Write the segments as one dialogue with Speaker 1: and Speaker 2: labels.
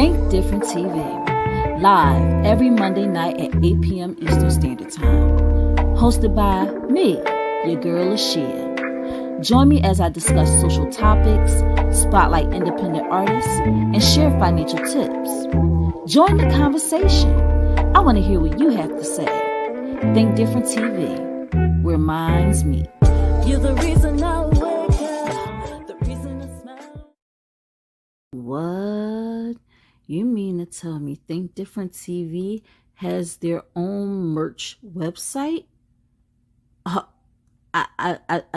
Speaker 1: Think Different TV, live every Monday night at 8 p.m. Eastern Standard Time. Hosted by me, your girl Ashia. Join me as I discuss social topics, spotlight independent artists, and share financial tips. Join the conversation. I want to hear what you have to say. Think Different TV, where minds meet. You're the reason I wake up, the reason I smile. What? You mean to tell me Think Different TV has their own merch website? I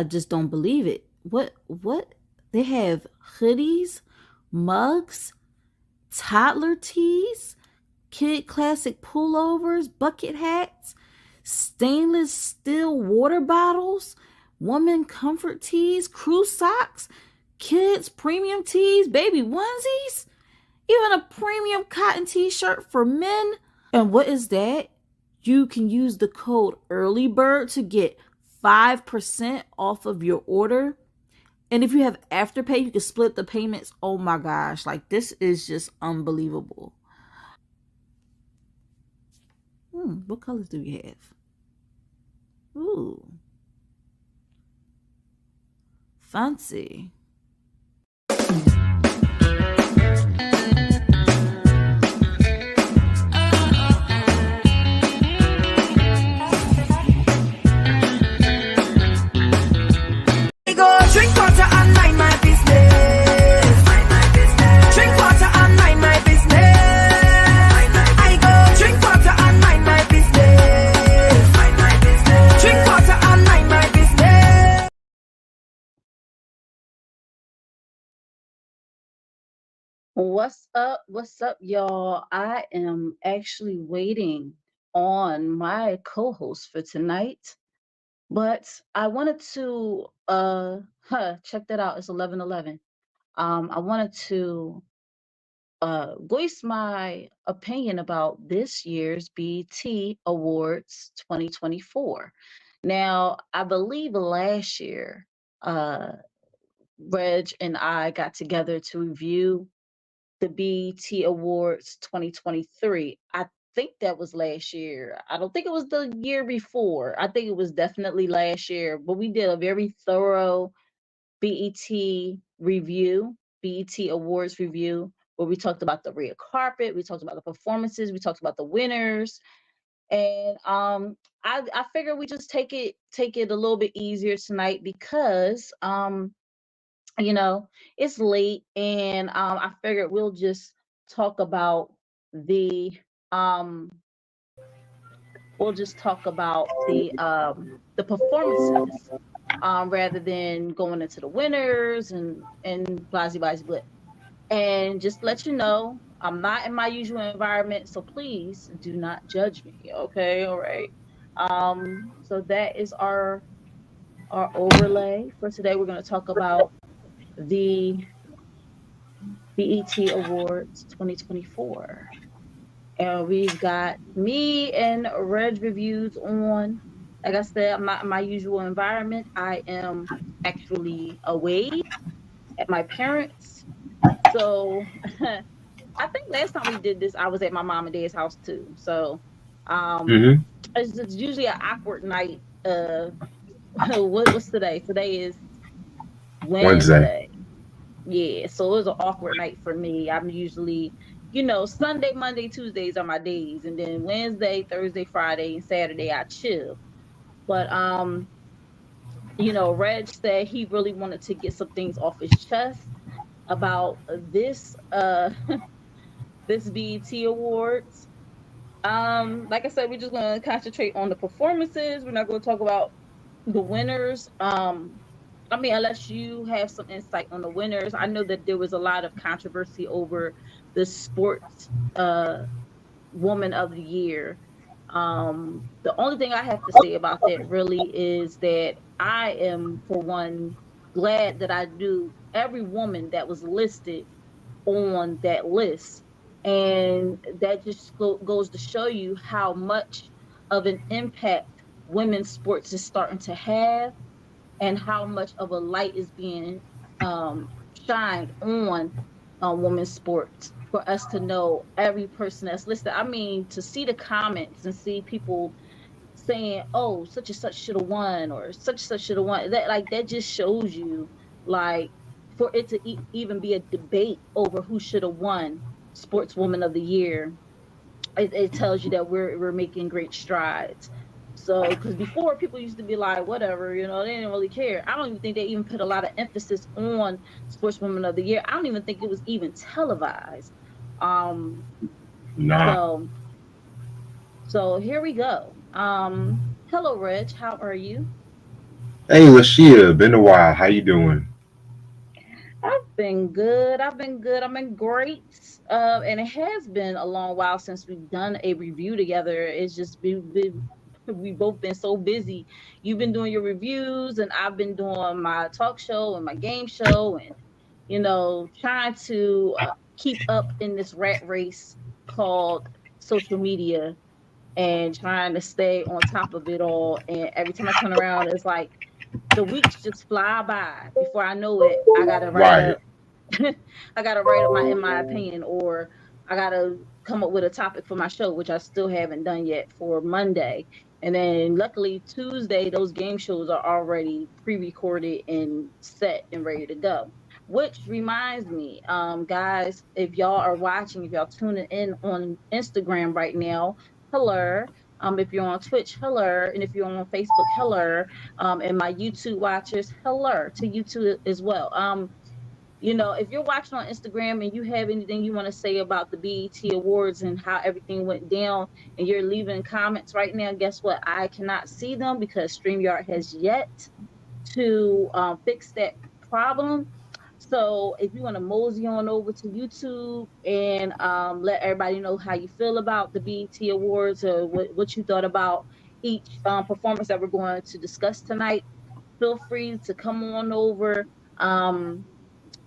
Speaker 1: just don't believe it. What? They have hoodies, mugs, toddler tees, kid classic pullovers, bucket hats, stainless steel water bottles, woman comfort tees, crew socks, kids premium tees, baby onesies, even a premium cotton t-shirt for men. And what is that? You can use the code EARLYBIRD to get 5% off of your order. And if you have Afterpay, you can split the payments. Oh my gosh, like this is just unbelievable. What colors do we have? Ooh. Fancy.
Speaker 2: Drink water and mind my business. Mind my business. Drink water and mind my business. Mind my business. I go drink water and mind my business. Mind my business. Drink water and mind my business.
Speaker 1: What's up, y'all? I am actually waiting on my co-host for tonight, but I wanted to check that out. It's 11:11. I wanted to voice my opinion about this year's BET Awards 2024. Now, I believe last year, Reg and I got together to review the BET Awards 2023. I think that was last year. I don't think it was the year before. I think it was definitely last year, but we did a very thorough BET review, BET Awards review, where we talked about the red carpet, we talked about the performances, we talked about the winners. And I figured we just take it a little bit easier tonight because it's late, and I figured we'll just talk about the performances rather than going into the winners and blah blah blah. And just let you know, I'm not in my usual environment, so please do not judge me. Okay, all right. So that is our overlay for today. We're going to talk about the BET Awards 2024. And we've got me and Regreviews on. Like I said, my usual environment. I am actually away at my parents'. So I think last time we did this, I was at my mom and dad's house too. So it's usually an awkward night. What's today? Today is Wednesday. Yeah, so it was an awkward night for me. I'm usually, Sunday, Monday, Tuesdays are my days, and then Wednesday, Thursday, Friday, and Saturday I chill. But Reg said he really wanted to get some things off his chest about this this BET Awards. Like I said, we're just gonna concentrate on the performances. We're not gonna talk about the winners. Unless you have some insight on the winners. I know that there was a lot of controversy over the sports woman of the year. The only thing I have to say about that really is that I am, for one, glad that I knew every woman that was listed on that list. And that just goes to show you how much of an impact women's sports is starting to have, and how much of a light is being shined on women's sports. for us to know every person that's listed. I mean, to see the comments and see people saying, "Oh, such and such should have won," or "such and such should have won." That like that just shows you, like, for it to even be a debate over who should have won Sportswoman of the Year, it tells you that we're making great strides. So, because before people used to be like, whatever, they didn't really care. I don't even think they even put a lot of emphasis on Sportswoman of the Year. I don't even think it was even televised. Um,
Speaker 3: Nah.
Speaker 1: so so here we go. Hello, Reg. How are you?
Speaker 3: Hey, Lashia, been a while. How you doing?
Speaker 1: I've been good. I've been good. I've been great. And it has been a long while since we've done a review together. It's just we both been so busy. You've been doing your reviews, and I've been doing my talk show and my game show, and trying to keep up in this rat race called social media, and trying to stay on top of it all. And every time I turn around, it's like the weeks just fly by. Before I know it, I gotta write
Speaker 3: Right.
Speaker 1: up. I gotta write up my in my opinion, or I gotta come up with a topic for my show, which I still haven't done yet for Monday. And then luckily Tuesday, those game shows are already pre-recorded and set and ready to go. Which reminds me, guys, if y'all are watching, if y'all tuning in on Instagram right now, hello. If you're on Twitch, hello. And if you're on Facebook, hello. And my YouTube watchers, hello to you too as well. If you're watching on Instagram and you have anything you want to say about the BET Awards and how everything went down, and you're leaving comments right now, guess what? I cannot see them because StreamYard has yet to fix that problem. So if you want to mosey on over to YouTube and let everybody know how you feel about the BET Awards, or what you thought about each performance that we're going to discuss tonight, feel free to come on over.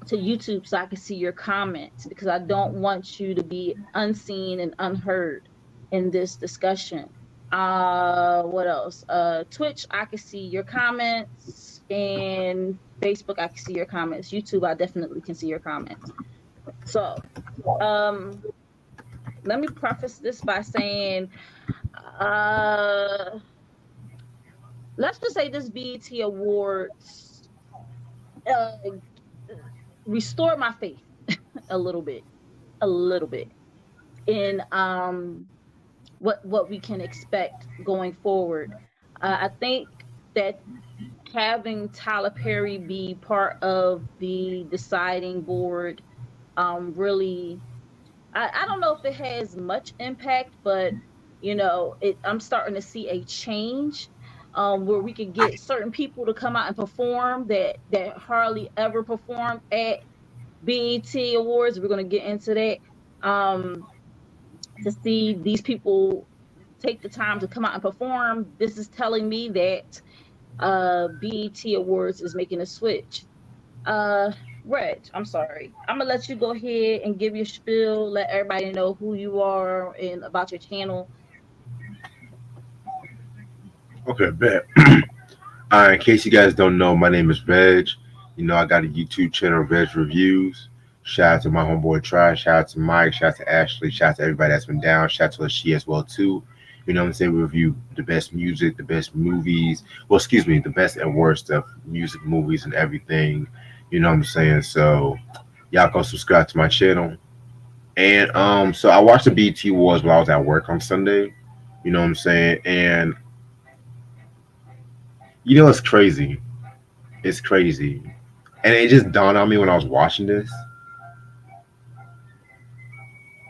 Speaker 1: To YouTube so I can see your comments, because I don't want you to be unseen and unheard in this discussion. What else? Twitch, I can see your comments, and Facebook, I can see your comments. YouTube, I definitely can see your comments. So, um, let me preface this by saying, uh, let's just say this BET Awards uh, restored my faith a little bit, in what we can expect going forward. I think that having Tyler Perry be part of the deciding board really, I don't know if it has much impact, but I'm starting to see a change, where we can get certain people to come out and perform that hardly ever performed at BET Awards. We're going to get into that. To see these people take the time to come out and perform, this is telling me that BET Awards is making a switch. Reg, I'm sorry. I'm gonna let you go ahead and give your spiel, let everybody know who you are and about your channel.
Speaker 3: Okay, bet. In case you guys don't know, my name is Veg. I got a YouTube channel, Veg Reviews. Shout out to my homeboy Try. Shout out to Mike. Shout out to Ashley. Shout out to everybody that's been down. Shout out to she as well too. What I'm saying? We review the best music, the best movies. Well, excuse me, the best and worst of music, movies, and everything. What I'm saying? So y'all go subscribe to my channel. And so I watched the BT Awards while I was at work on Sunday. What I'm saying? And it's crazy. It's crazy. And it just dawned on me when I was watching this.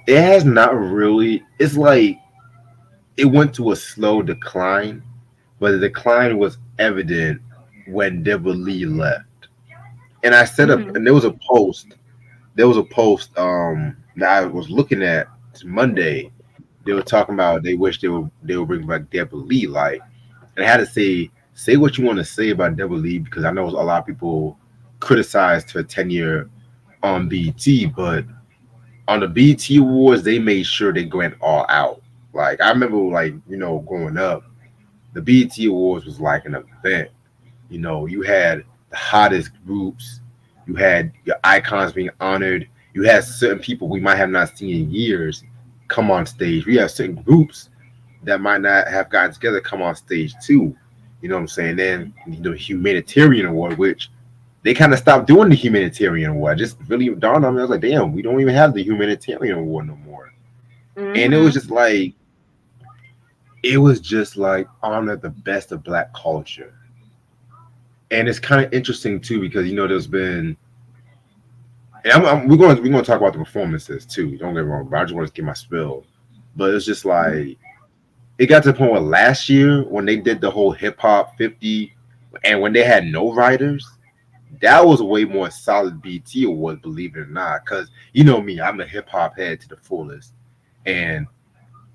Speaker 3: It has not really, it's like it went to a slow decline, but the decline was evident when Deborah Lee left. And I set up,
Speaker 1: Mm-hmm.
Speaker 3: and there was a post that I was looking at Monday. They were talking about they wish they would bring back Deborah Lee. Like, and I had to say what you want to say about Deborah Lee, because I know a lot of people criticized her tenure on BT, but on the BT Awards they made sure they went all out. Like, I remember, like, growing up, the BT Awards was like an event. You had the hottest groups, you had your icons being honored, You had certain people we might have not seen in years come on stage. We have certain groups that might not have gotten together come on stage too. You know what I'm saying? Then the humanitarian award, which they kind of stopped doing the humanitarian award. I just really dawned on me. I was like, damn, we don't even have the humanitarian award no more. And
Speaker 1: Mm-hmm.
Speaker 3: it was just like honor the best of black culture. And it's kind of interesting too because there's been and we're going to talk about the performances too. Don't get me wrong, but I just want to get my spill. But it's just like it got to the point where last year when they did the whole hip hop 50 and when they had no writers, that was a way more solid BT award, believe it or not. Because you know me, I'm a hip hop head to the fullest. And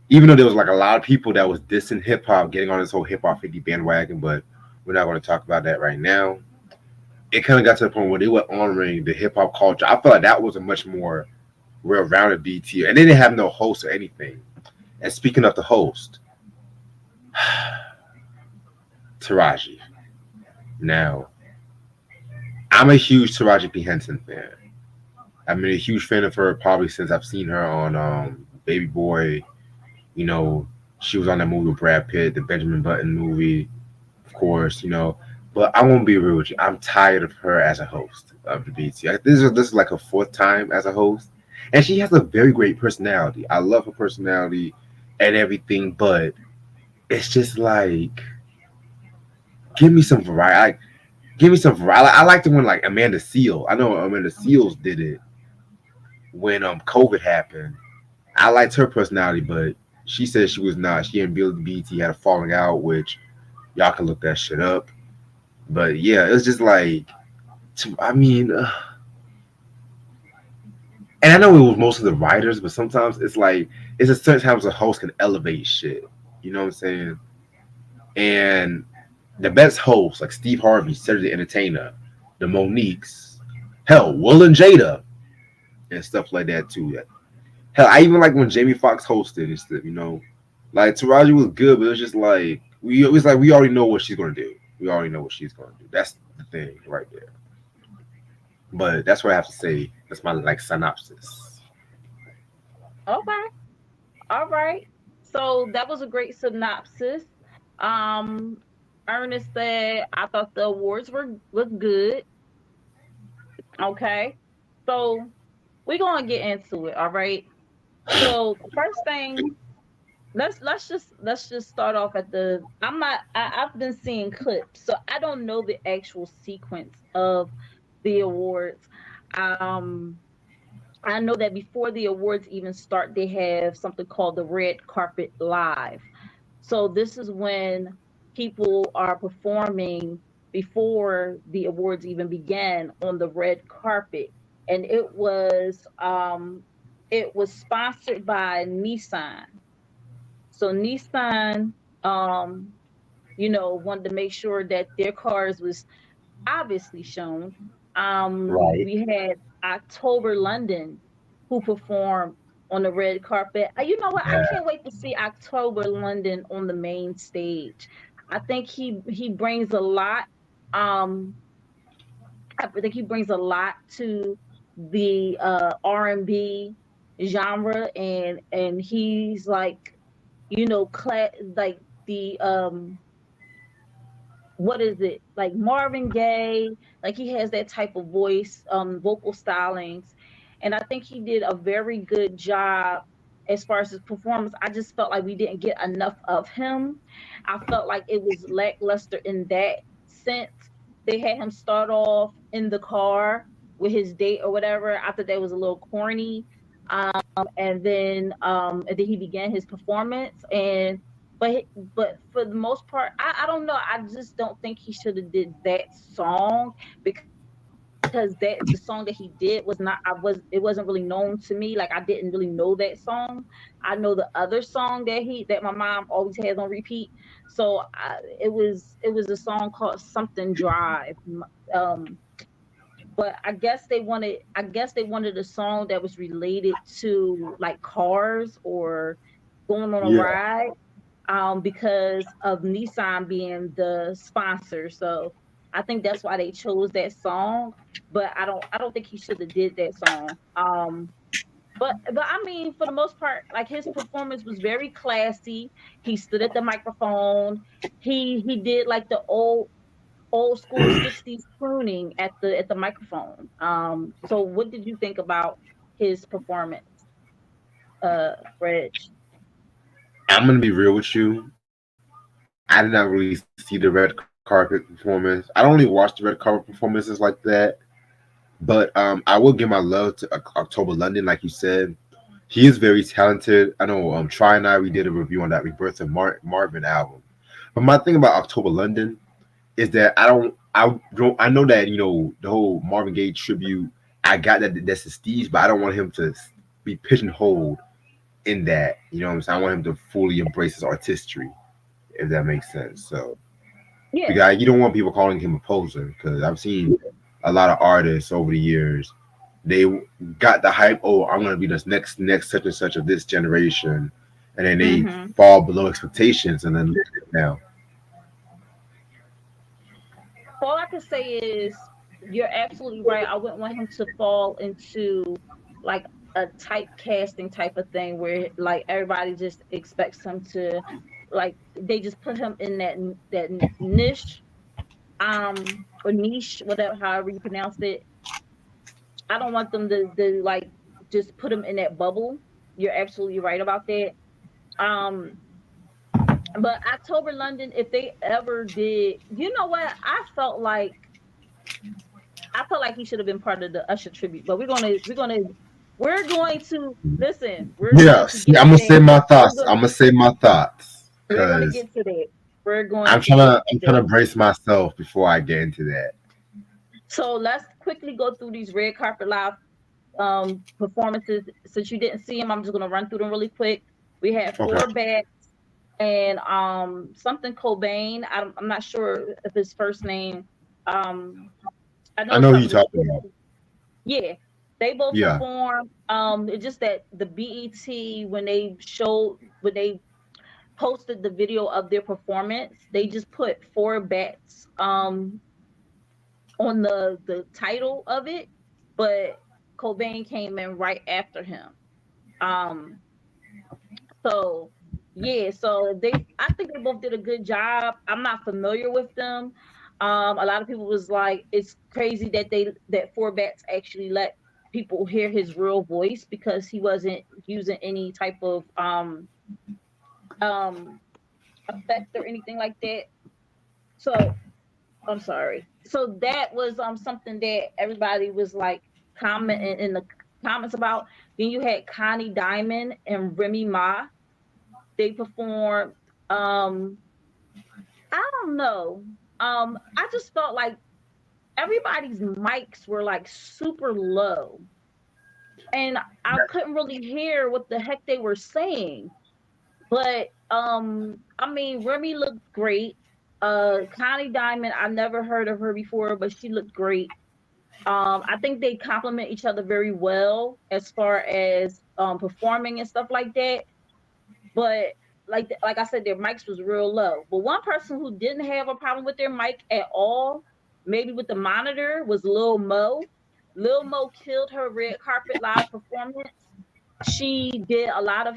Speaker 3: even though there was like a lot of people that was dissing hip hop, getting on this whole hip hop 50 bandwagon, but we're not going to talk about that right now. It kind of got to the point where they were honoring the hip hop culture. I felt like that was a much more well-rounded BT, and they didn't have no host or anything. And speaking of the host, Taraji. Now, I'm a huge Taraji P Henson fan. I've been a huge fan of her probably since I've seen her on Baby Boy. You know, she was on that movie with Brad Pitt, the Benjamin Button movie, of course. But I won't be real with you. I'm tired of her as a host of the BT. This is like her fourth time as a host, and she has a very great personality. I love her personality and everything, but it's just like give me some variety. Give me some variety. I like the one like Amanda Seal. I know Amanda Seals did it when COVID happened. I liked her personality, but she said she was not. She and Billy BT had a falling out, which y'all can look that shit up. But yeah, it's just like, I mean, and I know it was most of the writers, but sometimes it's like it's a certain times a host can elevate shit. You know what I'm saying? And the best hosts like Steve Harvey, Cedric the Entertainer, the Moniques, hell, Will and Jada, and stuff like that too. Hell, I even like when Jamie Foxx hosted and stuff. Like Taraji was good, but it was just like we already know what she's gonna do. We already know what she's gonna do. That's the thing right there. But that's what I have to say. That's my like synopsis.
Speaker 1: Okay. All right. So that was a great synopsis. Um, Ernest said, I thought the awards were good. Okay. So we're gonna get into it, all right. So first thing, let's just start off at the I've been seeing clips, so I don't know the actual sequence of the awards. Um I know that before the awards even start, they have something called the red carpet live. So this is when people are performing before the awards even began on the red carpet. And it was sponsored by Nissan. So Nissan wanted to make sure that their cars was obviously shown.
Speaker 3: Right.
Speaker 1: We had October London who performed on the red carpet. You know what? I
Speaker 3: Yeah.
Speaker 1: can't wait to see October London on the main stage. I think he brings a lot. Um, I think he brings a lot to the R&B genre, and he's like, like the what is it, like Marvin Gaye, like he has that type of voice, vocal stylings, and I think he did a very good job as far as his performance. I just felt like we didn't get enough of him. I felt like it was lackluster in that sense. They had him start off in the car with his date or whatever. I thought that was a little corny. And then he began his performance, but for the most part, I don't know. I just don't think he should have did that song, because the song that he did was not. It wasn't really known to me. Like, I didn't really know that song. I know the other song that my mom always has on repeat. So it was a song called something Drive. Um, but I guess they wanted a song that was related to like cars or going on a
Speaker 3: Yeah.
Speaker 1: ride, because of Nissan being the sponsor. So I think that's why they chose that song. But I don't think he should have did that song. But I mean, for the most part, like his performance was very classy. He stood at the microphone. He did like the old school 60s crooning at the microphone. So what did you think about his performance, Reg?
Speaker 3: I'm gonna be real with you. I did not really see the red carpet performance. I don't really watch the red carpet performances like that. But I will give my love to October London, like you said. He is very talented. I know Try and I we did a review on that Rebirth of Marvin album. But my thing about October London is that I know that the whole Marvin Gaye tribute. I got that's his steez, but I don't want him to be pigeonholed in that. You know what I'm saying? I want him to fully embrace his artistry, if that makes sense. So
Speaker 1: Yeah.
Speaker 3: because you don't want people calling him a poser, because I've seen a lot of artists over the years. They got the hype. Oh, I'm gonna be this next such and such of this generation, and then they
Speaker 1: Hmm.
Speaker 3: fall below expectations, and then look at it now.
Speaker 1: All I can say is you're absolutely right. I wouldn't want him to fall into like a typecasting type of thing where like everybody just expects him to like they just put him in that niche or niche, whatever however you pronounce it. I don't want them to like just put him in that bubble. You're absolutely right about that. Um but October London, if they ever did, you know what? I felt like he should have been part of the Usher tribute, but we're going to listen. We're
Speaker 3: Yeah,
Speaker 1: going to
Speaker 3: see,
Speaker 1: get
Speaker 3: I'm
Speaker 1: to
Speaker 3: gonna say
Speaker 1: that.
Speaker 3: my
Speaker 1: We're
Speaker 3: thoughts.
Speaker 1: going
Speaker 3: I'm gonna say my thoughts
Speaker 1: we're going to
Speaker 3: because
Speaker 1: get to that. We're going
Speaker 3: I'm
Speaker 1: to
Speaker 3: trying
Speaker 1: get
Speaker 3: to
Speaker 1: to
Speaker 3: I'm trying
Speaker 1: that.
Speaker 3: to brace myself before I get into that.
Speaker 1: So let's quickly go through these red carpet live performances. Since you didn't see them, I'm just going to run through them really quick. We had
Speaker 3: Okay,
Speaker 1: four bats and something Cobain. I'm not sure if his first name. Um, I
Speaker 3: I
Speaker 1: know it's
Speaker 3: know who you're
Speaker 1: something with
Speaker 3: talking about.
Speaker 1: yeah, they both
Speaker 3: Yeah,
Speaker 1: performed. It's just that the BET when they posted the video of their performance, they just put four bats on the title of it, but Cobain came in right after him. Um, so yeah, so I think they both did a good job. I'm not familiar with them. A lot of people was like, it's crazy that that Four Bats actually let people hear his real voice because he wasn't using any type of um effect or anything like that. So I'm sorry. So that was something that everybody was like commenting in the comments about. Then you had Connie Diamond and Remy Ma. They performed um I don't know. I just felt like everybody's mics were like super low and I couldn't really hear what the heck they were saying. But I mean Remy looked great. Connie Diamond, I never heard of her before, but she looked great. I think they complement each other very well as far as performing and stuff like that. But like I said, their mics was real low. But one person who didn't have a problem with their mic at all, maybe with the monitor, was Lil Mo. Lil Mo killed her red carpet live performance. She did a lot of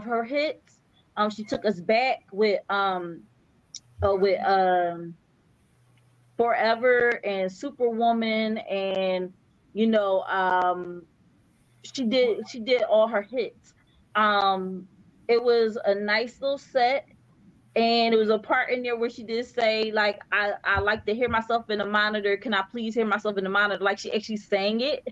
Speaker 1: her hits. She took us back with Forever and Superwoman and you know she did all her hits. Um, it was a nice little set, and it was a part in there where she did say like I like to hear myself in the monitor. Can I please hear myself in the monitor? Like she actually sang it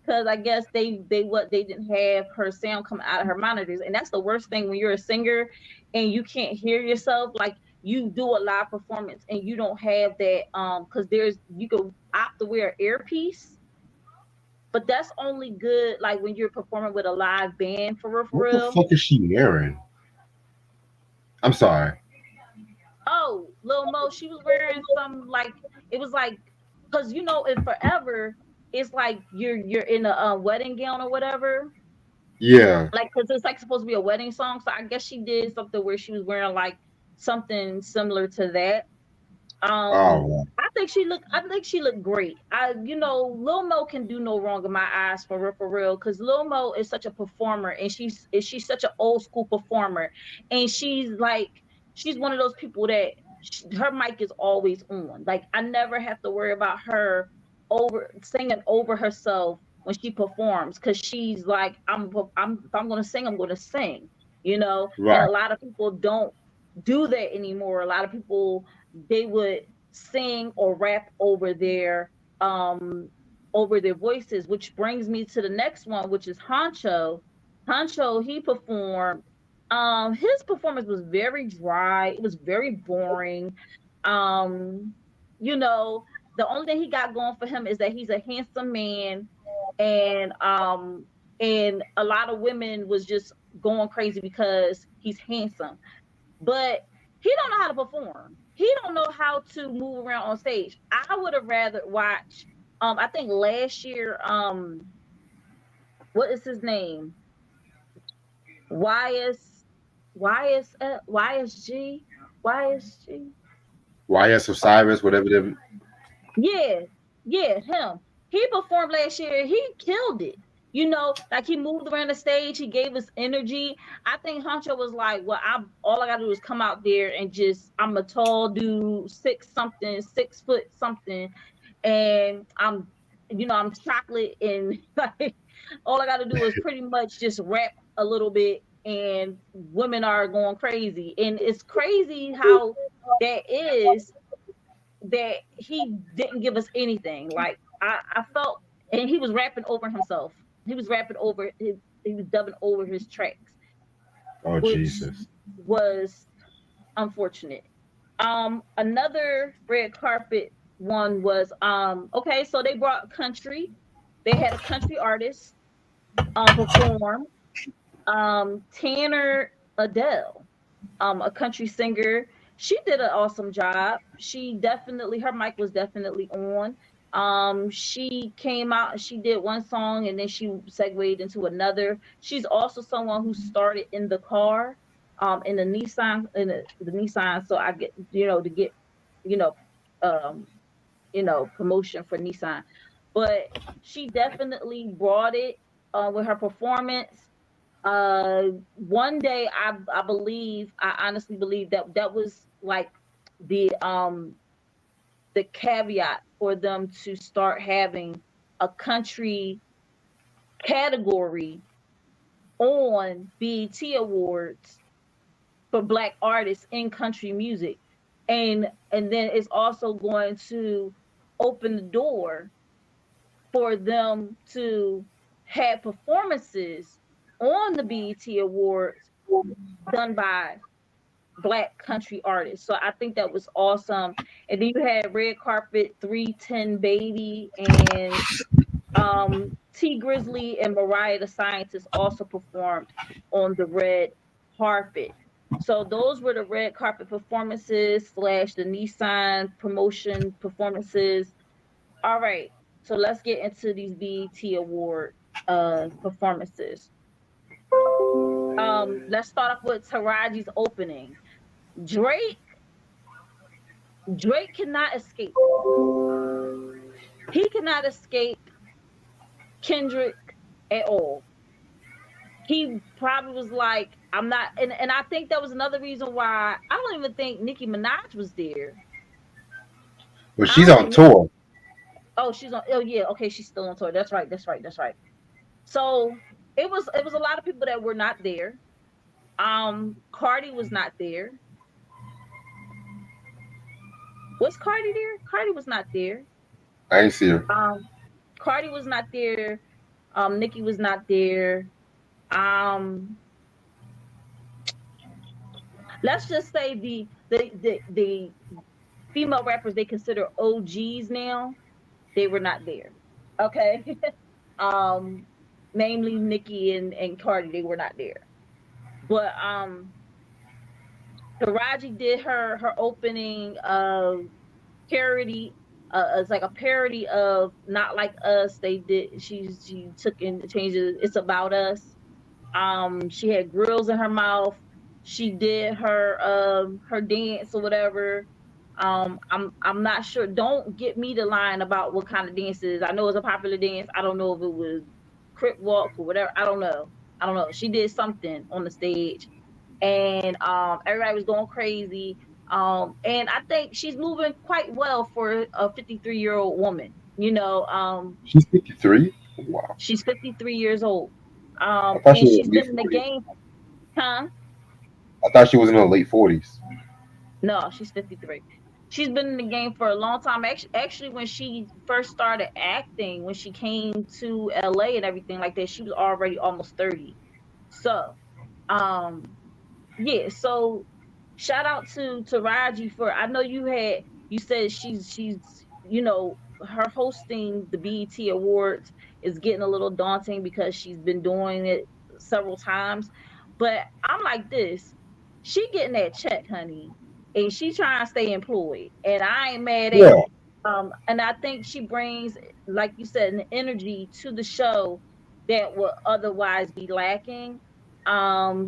Speaker 1: because I guess they didn't have her sound come out of her monitors, and that's the worst thing when you're a singer and you can't hear yourself. Like you do a live performance and you don't have that because there's you can opt to wear an earpiece, but that's only good like when you're performing with a live band for real, for
Speaker 3: what the
Speaker 1: real.
Speaker 3: fuck is she wearing? I'm sorry.
Speaker 1: Oh, Lil Mo, she was wearing some like it was like because you know in Forever it's like you're in a wedding gown or whatever,
Speaker 3: Yeah.
Speaker 1: like because it's like supposed to be a wedding song. So I guess she did something where she was wearing like something similar to that.
Speaker 3: Oh,
Speaker 1: Um,
Speaker 3: well.
Speaker 1: I I think she looked great. Lil Mo can do no wrong in my eyes, for real, because Lil Mo is such a performer, and she's such an old school performer, and she's one of those people that her mic is always on. Like, I never have to worry about her over singing over herself when she performs, because she's like, if I'm gonna sing, I'm gonna sing, and a
Speaker 3: Right.
Speaker 1: lot of people don't do that anymore. A lot of people, they would sing or rap um over their voices, which brings me to the next one, which is Honcho. Honcho, he performed. His performance was very dry. It was very boring. Um, you know, the only thing he got going for him is that he's a handsome man, and a lot of women was just going crazy because he's handsome, but he don't know how to perform. He don't know how to move around on stage. I would have rather watch. I think last year, what is his name? YS, YSG, YSG.
Speaker 3: YS Osiris, whatever them.
Speaker 1: Yeah, yeah, him. He performed last year. He killed it. Like, he moved around the stage. He gave us energy. I think Huncho was like, "Well, all I gotta do is come out there and I'm a tall dude, 6 foot something, and I'm chocolate, and like, all I gotta do is pretty much just rap a little bit, and women are going crazy." And it's crazy how that is, that he didn't give us anything. Like, I felt, and he was rapping over himself. He was rapping over he was dubbing over his tracks,
Speaker 3: Oh
Speaker 1: which
Speaker 3: Jesus.
Speaker 1: was unfortunate. Another red carpet one was, okay, so they brought country. They had a country artist perform. Tanner Adele, a country singer. She did an awesome job. Her mic was definitely on. She came out and she did one song, and then she segued into another. She's also someone who started in the car, in the Nissan. So I get, to get, you know, um, promotion for Nissan. But she definitely brought it with her performance. One day, I honestly believe that that was like the caveat for them to start having a country category on BET Awards for Black artists in country music. And then it's also going to open the door for them to have performances on the BET Awards done by Black country artists. So I think that was awesome. And then you had Red Carpet 310 Baby, and T Grizzly and Mariah the Scientist also performed on the red carpet. So those were the red carpet performances slash the Nissan promotion performances. All right, so let's get into these BET Award performances. Let's start off with Taraji's opening. Drake Drake cannot escape. He cannot escape Kendrick at all. He probably was like, I'm not, and I think that was another reason why I don't even think Nicki Minaj was there.
Speaker 3: Well,
Speaker 1: I
Speaker 3: she's
Speaker 1: don't
Speaker 3: on
Speaker 1: think Nicki,
Speaker 3: tour.
Speaker 1: oh, she's on, oh yeah, okay, she's still on tour. That's right, that's right, that's right. So it was a lot of people that were not there. Cardi was not there. Was Cardi there? Cardi was not there.
Speaker 3: I ain't see her.
Speaker 1: Cardi was not there. Nicki was not there. Um, let's just say the female rappers they consider OGs now, they were not there. Okay. um, Namely Nicki and Cardi, they were not there. But Taraji did her opening parody. It's like a parody of Not Like Us. She took and changed it. It's About Us. She had grills in her mouth. She did her dance or whatever. I'm not sure. Don't get me to lying about what kind of dance it is. I know it's a popular dance. I don't know if it was crip walk or whatever. I don't know. I don't know. She did something on the stage, and everybody was going crazy. And I think she's moving quite well for a 53-year-old woman.
Speaker 3: She's 53. Wow.
Speaker 1: She's 53 years old.
Speaker 3: I thought she
Speaker 1: And
Speaker 3: was
Speaker 1: she's
Speaker 3: in her
Speaker 1: been
Speaker 3: late
Speaker 1: in the
Speaker 3: 40s.
Speaker 1: game, huh?
Speaker 3: I thought she was in her late 40s.
Speaker 1: No, she's 53. She's been in the game for a long time. Actually, when she first started acting, when she came to LA and everything like that, she was already almost 30. So, um, yeah, so shout out to Raji for, I know you said she's her hosting the BET Awards is getting a little daunting because she's been doing it several times. But I'm like this, she getting that check, honey, and she trying to stay employed. And I ain't mad at
Speaker 3: Yeah.
Speaker 1: it. And I think she brings, like you said, an energy to the show that would otherwise be lacking.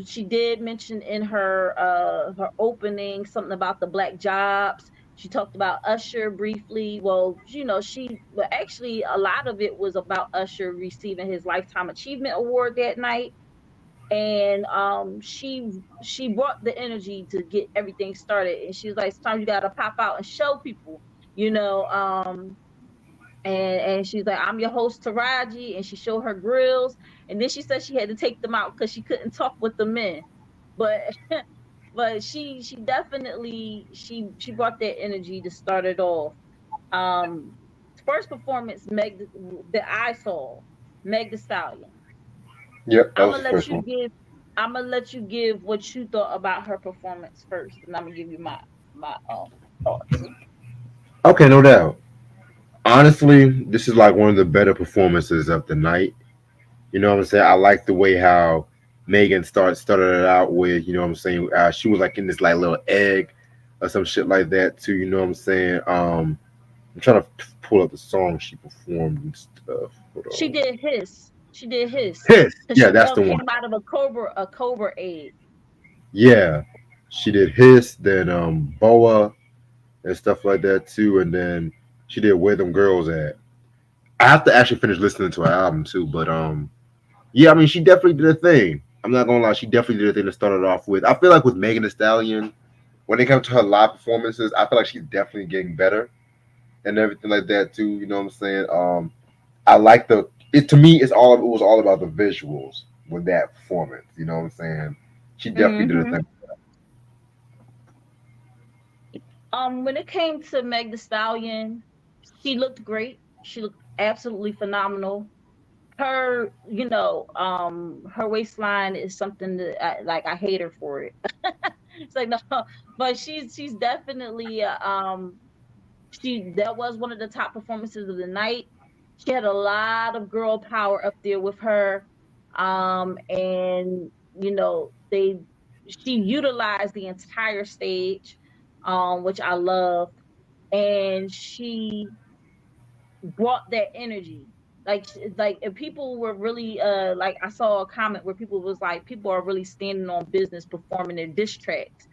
Speaker 1: She did mention in her opening something about the black jobs. She talked about Usher briefly. Well, but actually a lot of it was about Usher receiving his Lifetime Achievement Award that night. And she brought the energy to get everything started. And she was like, sometimes you gotta pop out and show people, you know. And she's like, I'm your host Taraji, and she showed her grills, and then she said she had to take them out because she couldn't talk with the men. But but she definitely she brought that energy to start it off. Um First performance, Meg, that I saw, Meg the Stallion.
Speaker 3: Yep. That
Speaker 1: I'm
Speaker 3: was
Speaker 1: gonna
Speaker 3: the
Speaker 1: let
Speaker 3: first
Speaker 1: you
Speaker 3: one.
Speaker 1: give I'm gonna let you give what you thought about her performance first, and I'm gonna give you my thoughts.
Speaker 3: Okay, no doubt. Honestly, this is like one of the better performances of the night. You know what I'm saying? I like the way how Megan started it out with, you know what I'm saying? She was like in this like little egg or some shit like that too. You know what I'm saying? I'm trying to pull up the song she performed and stuff. Hold
Speaker 1: She
Speaker 3: on.
Speaker 1: did his. She did his.
Speaker 3: His.
Speaker 1: Cause
Speaker 3: Yeah,
Speaker 1: she
Speaker 3: that's the one.
Speaker 1: came out of a cobra egg.
Speaker 3: Yeah, she did his. Then Boa and stuff like that too. And then she did Where Them Girls At. I have to actually finish listening to her album too, but yeah, I mean, she definitely did a thing. I'm not gonna lie, she definitely did a thing to start it off with. I feel like with Megan Thee Stallion, when it comes to her live performances, I feel like she's definitely getting better and everything like that too. You know what I'm saying? I like the it to me. It was all about the visuals with that performance. You know what I'm saying? She definitely did a
Speaker 1: Hmm.
Speaker 3: thing.
Speaker 1: When it came to Meg the Stallion, she looked great. She looked absolutely phenomenal. Her waistline is something that I hate her for it. It's like, no, but she's definitely that was one of the top performances of the night. She had a lot of girl power up there with her. And they she utilized the entire stage, which I loved. And she brought that energy. Like if people were really like, I saw a comment where people was like, people are really standing on business performing their diss tracks.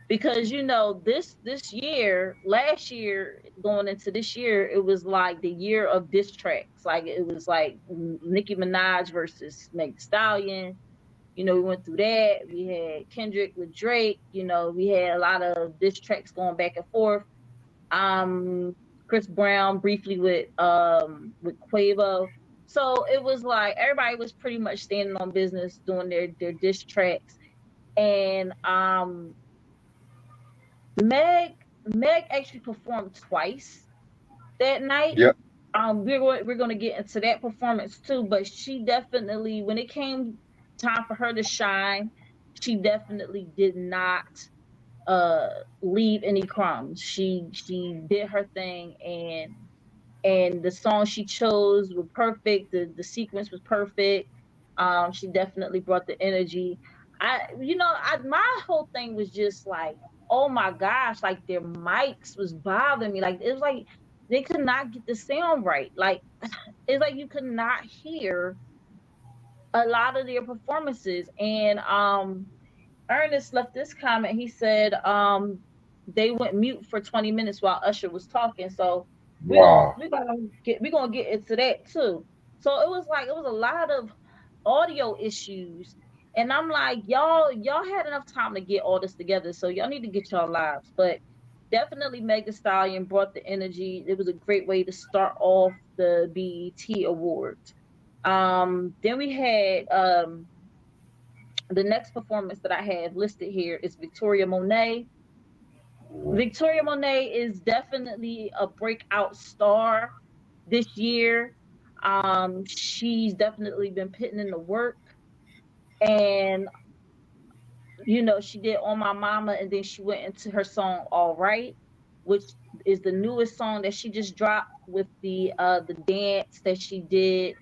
Speaker 1: Because this year, last year going into this year, it was like the year of diss tracks. Like it was like Nicki Minaj versus Meg Thee Stallion. We went through that. We had Kendrick with Drake. We had a lot of diss tracks going back and forth. um Chris Brown briefly with Quavo. So it was like everybody was pretty much standing on business doing their diss tracks. And Meg Meg actually performed twice that night.
Speaker 3: Yep.
Speaker 1: We're going to get into that performance too, but she definitely, when it came time for her to shine, she definitely did not uh leave any crumbs. She did her thing, and the song she chose were perfect. The sequence was perfect. She definitely brought the energy. My whole thing was just like, oh my gosh, like their mics was bothering me. Like it was like they could not get the sound right. Like it's like you could not hear a lot of their performances. And Ernest left this comment. He said, they went mute for 20 minutes while Usher was talking. So
Speaker 3: Wow.
Speaker 1: we're gonna get into that too. So it was like it was a lot of audio issues. And I'm like, y'all had enough time to get all this together. So y'all need to get y'all lives. But definitely Meg Stallion brought the energy. It was a great way to start off the BET Awards. Then we had the next performance that I have listed here is Victoria Monet. Victoria Monet is definitely a breakout star this year. She's definitely been putting in the work, and she did On My Mama, and then she went into her song All Right, which is the newest song that she just dropped with the dance that she did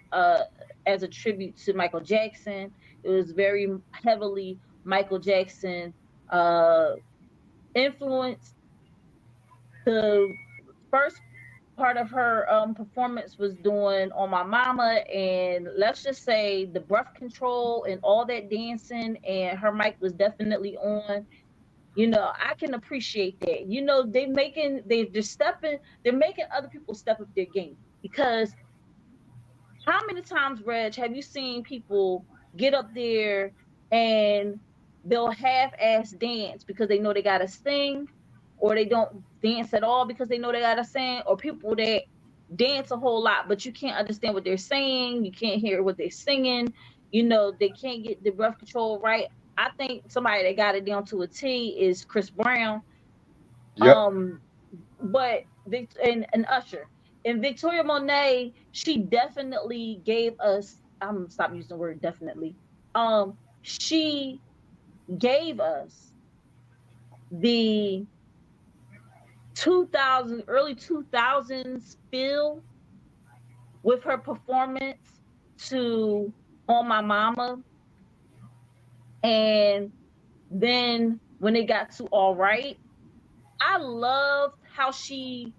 Speaker 1: as a tribute to Michael Jackson. It was very heavily Michael Jackson uh influence. The first part of her performance was doing On My Mama, and let's just say the breath control and all that dancing, and her mic was definitely on. I can appreciate that. They're making other people step up their game, because how many times, Reg, have you seen people get up there and they'll half-ass dance because they know they gotta sing, or they don't dance at all because they know they gotta sing, or people that dance a whole lot but you can't understand what they're saying, you can't hear what they're singing, they can't get the breath control right. I think somebody that got it down to a T is Chris Brown.
Speaker 3: Yep.
Speaker 1: Um, but and Usher and Victoria Monet, she definitely gave us. I'm gonna stop using the word definitely. She gave us the 2000s, early 2000s feel with her performance to On My Mama, and then when it got to All Right, I loved how she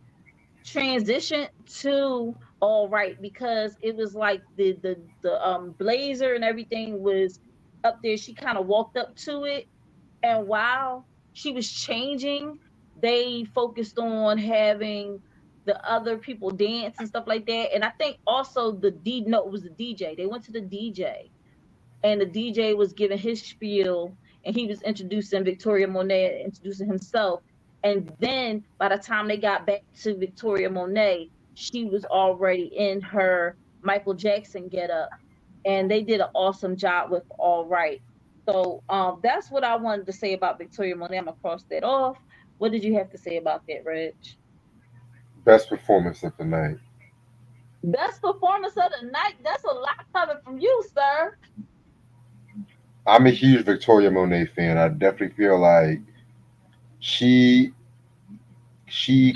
Speaker 1: transition to All Right, because it was like the blazer and everything was up there. She kind of walked up to it, and while she was changing, they focused on having the other people dance and stuff like that. And I think also it was the DJ. They went to the DJ, and the DJ was giving his spiel, and he was introducing Victoria Monet, introducing himself. And then by the time they got back to Victoria Monet, she was already in her Michael Jackson getup, and they did an awesome job with All Right. So that's what I wanted to say about Victoria Monet. I'm gonna cross that off. What did you have to say about that, Reg?
Speaker 3: Best performance of the night.
Speaker 1: Best performance of the night. That's a lot coming from you, sir.
Speaker 3: I'm a huge Victoria Monet fan. I definitely feel like she,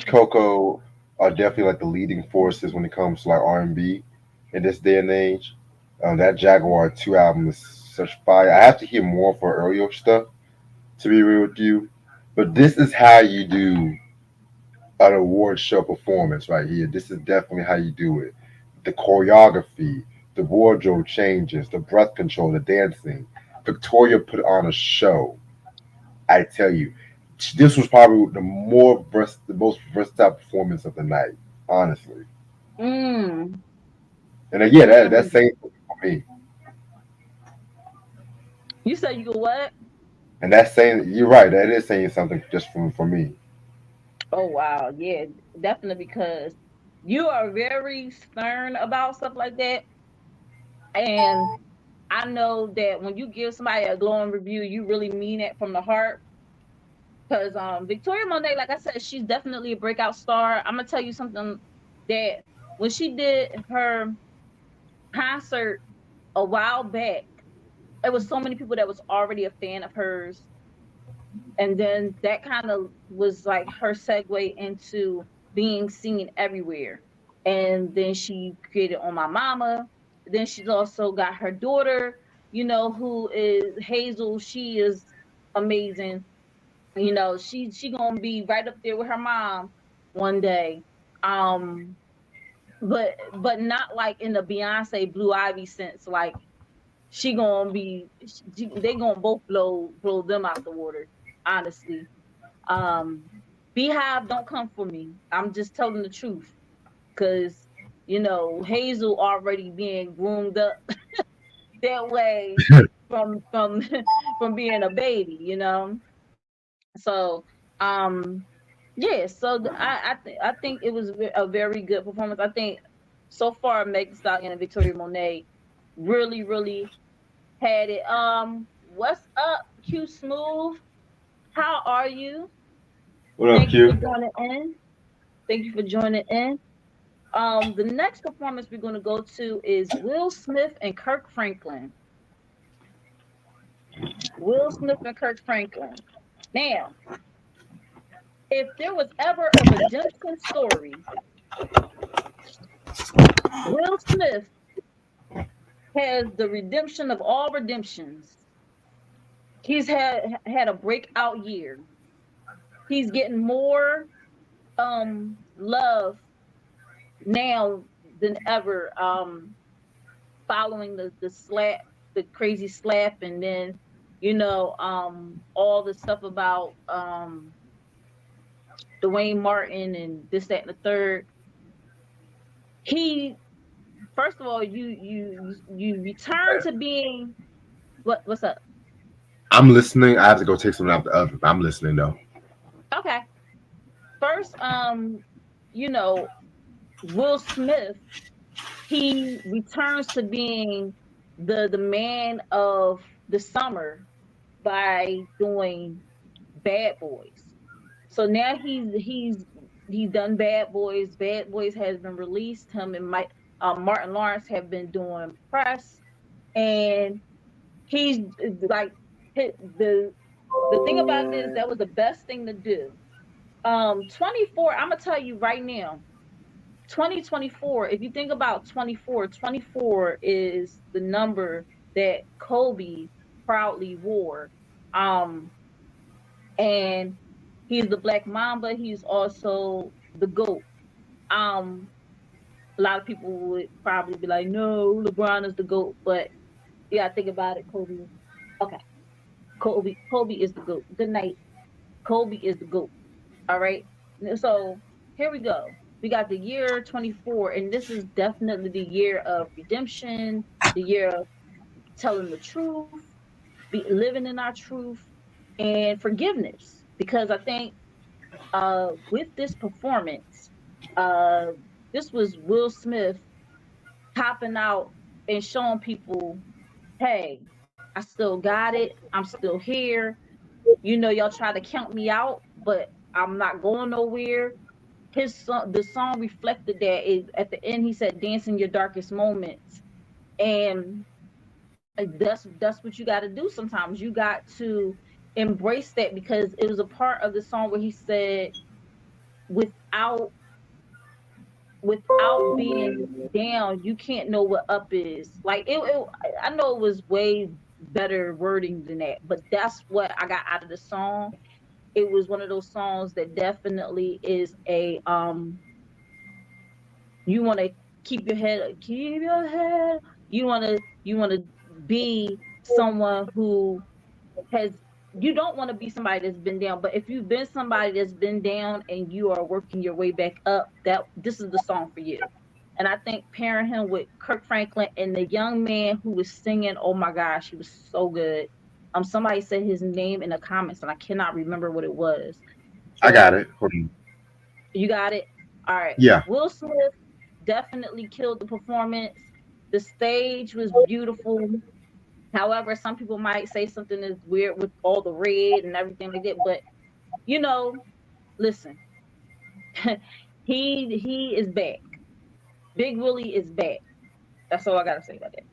Speaker 3: Coco are definitely like the leading forces when it comes to like R&B in this day and age. That Jaguar 2 album is such fire. I have to hear more for earlier stuff, to be real with you. But this is how you do an award show performance right here. This is definitely how you do it. The choreography, the wardrobe changes, the breath control, the dancing. Victoria put on a show. I tell you, this was probably the most versatile performance of the night, honestly.
Speaker 1: Mm,
Speaker 3: And again, that's
Speaker 1: mm.
Speaker 3: saying something for me.
Speaker 1: You said you go what?
Speaker 3: And that's saying you're right. That is saying something just from for me.
Speaker 1: Oh wow, yeah, definitely, because you are very stern about stuff like that, and I know that when you give somebody a glowing review, you really mean it from the heart. Because Victoria Monet, like I said, she's definitely a breakout star. I'm gonna tell you something, that when she did her concert a while back, there was so many people that was already a fan of hers, and then that kind of was like her segue into being seen everywhere. And then she created On My Mama. Then she's also got her daughter, who is Hazel. She is amazing. She gonna be right up there with her mom one day. um but not like in the Beyonce Blue Ivy sense. Like, they gonna both blow them out the water, honestly. Beehive, don't come for me. I'm just telling the truth, because Hazel already being groomed up that way from from being a baby. So yeah. So I think it was a very good performance. I think so far Megan Thee Stallion and Victoria Monet really had it. What's up, Q Smooth? How are you?
Speaker 3: What up,
Speaker 1: Thank you for
Speaker 3: Q?
Speaker 1: joining in. Thank you for joining in. The next performance we're going to go to is Will Smith and Kirk Franklin. Will Smith and Kirk Franklin. Now, if there was ever a redemption story, Will Smith has the redemption of all redemptions. He's had a breakout year. He's getting more love now than ever, following the slap, the crazy slap, and then all the stuff about Dwayne Martin and this, that, and the third. He First of all, you return to being what's up?
Speaker 3: I'm listening. I have to go take something out the oven. I'm listening though.
Speaker 1: Okay. First, you know, Will Smith, he returns to being the man of the summer by doing Bad Boys. So now he's done Bad Boys. Bad Boys has been released. Him and Mike Martin Lawrence have been doing press, and he's like the thing about it is that was the best thing to do. 24. I'm gonna tell you right now. 2024. If you think about 24, 24 is the number that Kobe proudly wore. Um, and he's the Black Mamba. He's also the GOAT. Um, a lot of people would probably be like, "No, LeBron is the GOAT," but yeah, think about it. Kobe. Okay, Kobe is the GOAT. Good night. Kobe is the GOAT. All right. So here we go. We got the year 24, and this is definitely the year of redemption, the year of telling the truth, living in our truth, and forgiveness. Because I think with this performance, uh, this was Will Smith popping out and showing people, hey, I still got it. I'm still here. Y'all try to count me out, but I'm not going nowhere. The song reflected that. At the end, he said, "Dance in your darkest moments," and that's what you got to do. Sometimes you got to embrace that, because it was a part of the song where he said, "Without being down, you can't know what up is." Like I know it was way better wording than that, but that's what I got out of the song. It was one of those songs that definitely is a you want to keep your head. You want to be someone who has you don't want to be somebody that's been down, but if you've been somebody that's been down and you are working your way back up, that this is the song for you. And I think pairing him with Kirk Franklin and the young man who was singing, oh my gosh, he was so good. Somebody said his name in the comments and I cannot remember what it was.
Speaker 3: I got
Speaker 1: But
Speaker 3: it. Hold on.
Speaker 1: you got it. All right.
Speaker 3: Yeah,
Speaker 1: Will Smith definitely killed the performance. The stage was beautiful. However, some people might say something is weird with all the red and everything like that. But you know, listen, he is back. Big Willie is back. That's all I gotta say about that.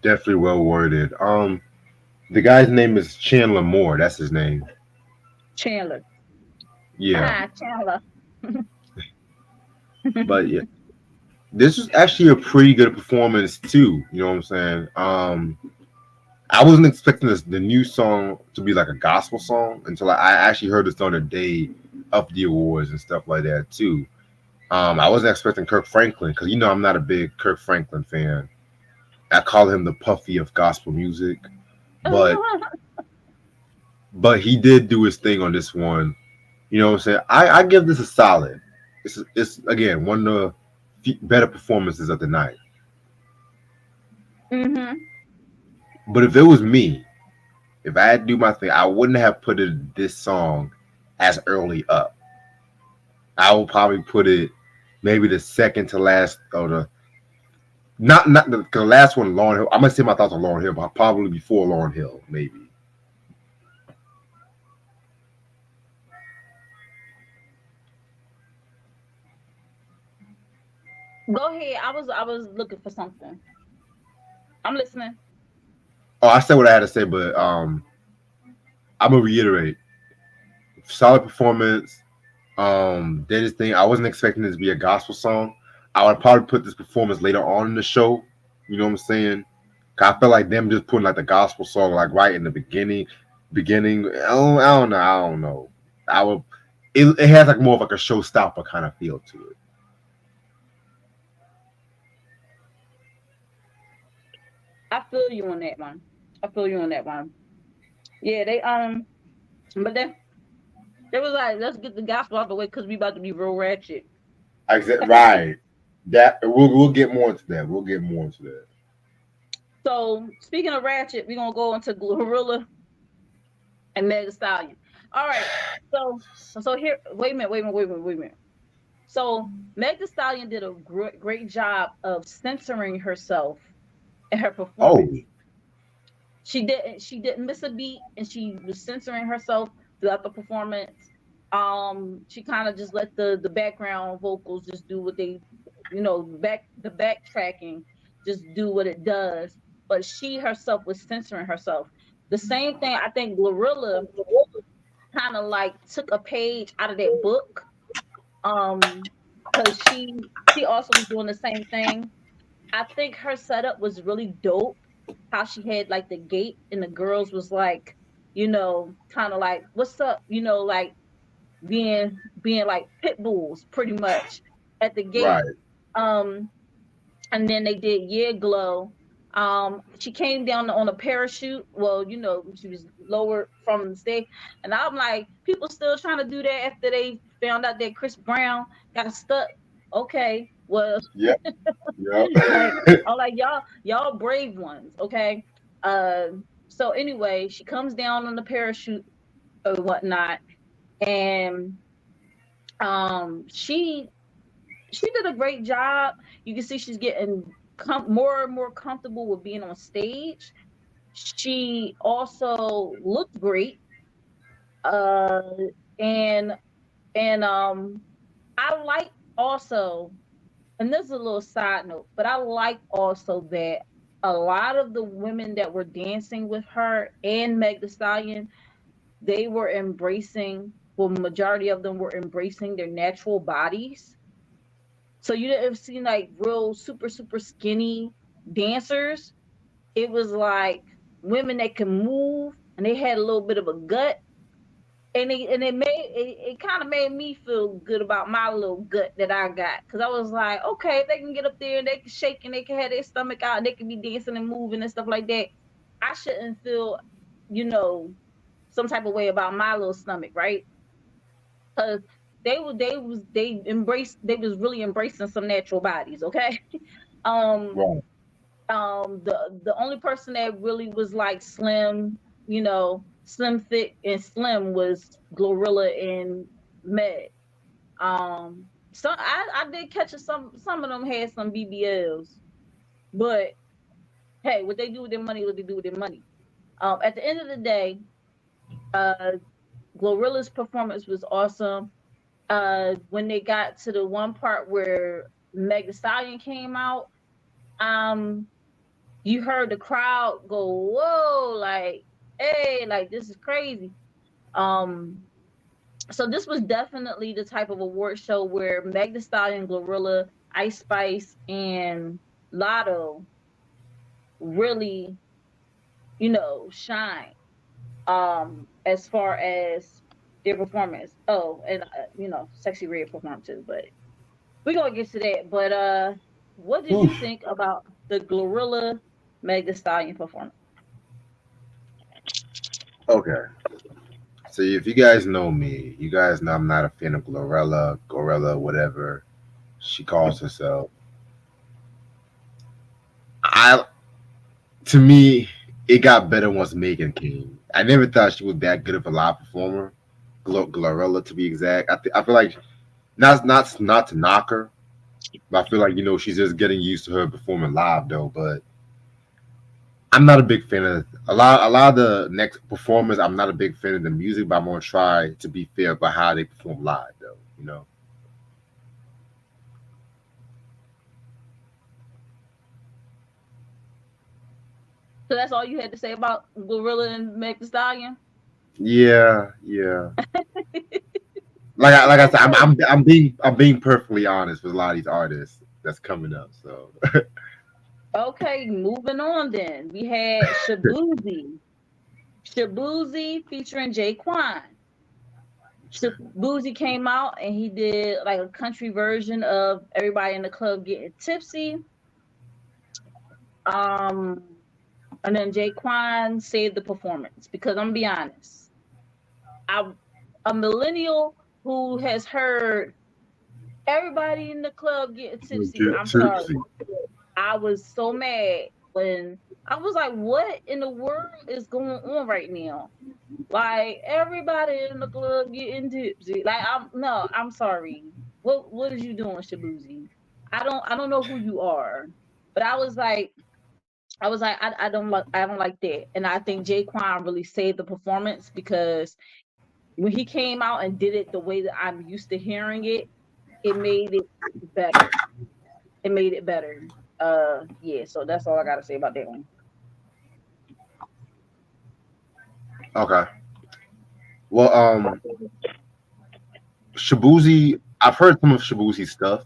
Speaker 3: definitely well worded. The guy's name is Chandler Moore. That's his name.
Speaker 1: Chandler.
Speaker 3: Yeah,
Speaker 1: Chandler.
Speaker 3: but yeah, this was actually a pretty good performance too. You know what I'm saying? I wasn't expecting the new song to be like a gospel song until I actually heard this on the day of the awards and stuff like that too. I wasn't expecting Kirk Franklin because I'm not a big Kirk Franklin fan. I call him the Puffy of gospel music, but but he did do his thing on this one. You know what I'm saying? I give this a solid. It's again one of the better performances of the night.
Speaker 1: Mm-hmm.
Speaker 3: But if it was me, if I had to do my thing, I wouldn't have put this song as early up. I would probably put it maybe the second to last, or the not the last one, Lauryn Hill. I'm gonna say my thoughts on Lauryn Hill, but probably before Lauryn Hill, maybe.
Speaker 1: Go ahead. I was looking for something. I'm listening.
Speaker 3: Oh, I said what I had to say, but I'm gonna reiterate: solid performance. Did his thing. I wasn't expecting this to be a gospel song. I would probably put this performance later on in the show. You know what I'm saying? 'Cause I feel like them just putting like the gospel song like right in the beginning. Beginning. I don't know. I don't know. I would. It has like more of like a showstopper kind of feel to it.
Speaker 1: I feel you on that one. I feel you on that one. Yeah, but then they was like, let's get the gospel out the way because we about to be real ratchet.
Speaker 3: Right. That we'll get more into that. We'll get more into that.
Speaker 1: So speaking of ratchet, we're gonna go into Glorilla and Meg Thee Stallion. All right. So here, wait a minute. So Meg Thee Stallion did a great job of censoring herself in her
Speaker 3: Oh,
Speaker 1: performance. She didn't miss a beat, and she was censoring herself throughout the performance. She kind of just let the background vocals just do what they, the backtracking just do what it does. But she herself was censoring herself. The same thing I think Glorilla kind of like took a page out of that book. Because she also was doing the same thing. I think her setup was really dope. How she had like the gate and the girls was like, kind of like, what's up? Like being like pit bulls pretty much at the
Speaker 3: right.
Speaker 1: gate. Um, and then they did Yeah Glow. She came down on a parachute. Well, she was lowered from the stage, and I'm like, people still trying to do that after they found out that Chris Brown got stuck. Okay, well,
Speaker 3: Yep. Yep.
Speaker 1: like I'm like y'all brave ones, okay. Uh, so anyway, she comes down on the parachute or whatnot, and she did a great job. You can see she's getting more and more comfortable with being on stage. She also looked great. Uh, and I like also, and this is a little side note, but I like also that a lot of the women that were dancing with her and Meg Thee Stallion, they were embracing. Well, majority of them were embracing their natural bodies. So you didn't see like real super skinny dancers. It was like women that can move and they had a little bit of a gut. And it kind of made me feel good about my little gut that I got, because I was like, okay, if they can get up there and they can shake and they can have their stomach out and they can be dancing and moving and stuff like that, I shouldn't feel, you know, some type of way about my little stomach, right? Because they was really embracing some natural bodies, okay. um
Speaker 3: Right.
Speaker 1: the only person that really was like slim, slim fit and slim was Glorilla and Meg. So I did catch some of them had some BBLs, but hey, what they do with their money, what they do with their money. At the end of the day, uh, Glorilla's performance was awesome. When they got to the one part where Meg Thee Stallion came out, um, you heard the crowd go, "Whoa!" Like, "Hey, like this is crazy." Um, so this was definitely the type of award show where Meg Thee Stallion, Glorilla, Ice Spice, and Lotto really, shine. As far as their performance. Oh, and Sexy Red performed too, but we're gonna get to that. But what did you
Speaker 3: Oof.
Speaker 1: think about the Glorilla Meg Thee Stallion performance?
Speaker 3: Okay. So if you guys know me, you guys know I'm not a fan of Gorilla, whatever she calls herself. I To me, it got better once Megan came. I never thought she was that good of a live performer. Glorilla, to be exact. I feel like not to knock her, but I feel like she's just getting used to her performing live though. But I'm not a big fan of a lot of the next performers. I'm not a big fan of the music, but I'm gonna try to be fair about how they perform live though.
Speaker 1: So that's all you had to say about Gorilla and Meg Thee Stallion?
Speaker 3: Yeah, yeah. Like I said, I'm being perfectly honest with a lot of these artists that's coming up. So
Speaker 1: Okay, moving on then. We had Shabuzi. Shabuzi featuring Jaquan. Shabuzi came out and he did like a country version of Everybody in the Club Getting Tipsy. Um, and then Jaquan saved the performance because I'm gonna be honest. I a millennial who has heard Everybody in the Club Getting Tipsy.
Speaker 3: get
Speaker 1: I'm sorry.
Speaker 3: tipsy.
Speaker 1: I was so mad when I was like, what in the world is going on right now? Like everybody in the club getting tipsy. Like I'm sorry. What is you doing, Shabuzi? I don't know who you are. But I was like, I don't like that. And I think Jaquan really saved the performance because when he came out and did it the way that I'm used to hearing it, it made it better. It made it better. Yeah, so that's all I gotta say about that one.
Speaker 3: Okay. Well, Shabuzi. I've heard some of Shabuzi's stuff.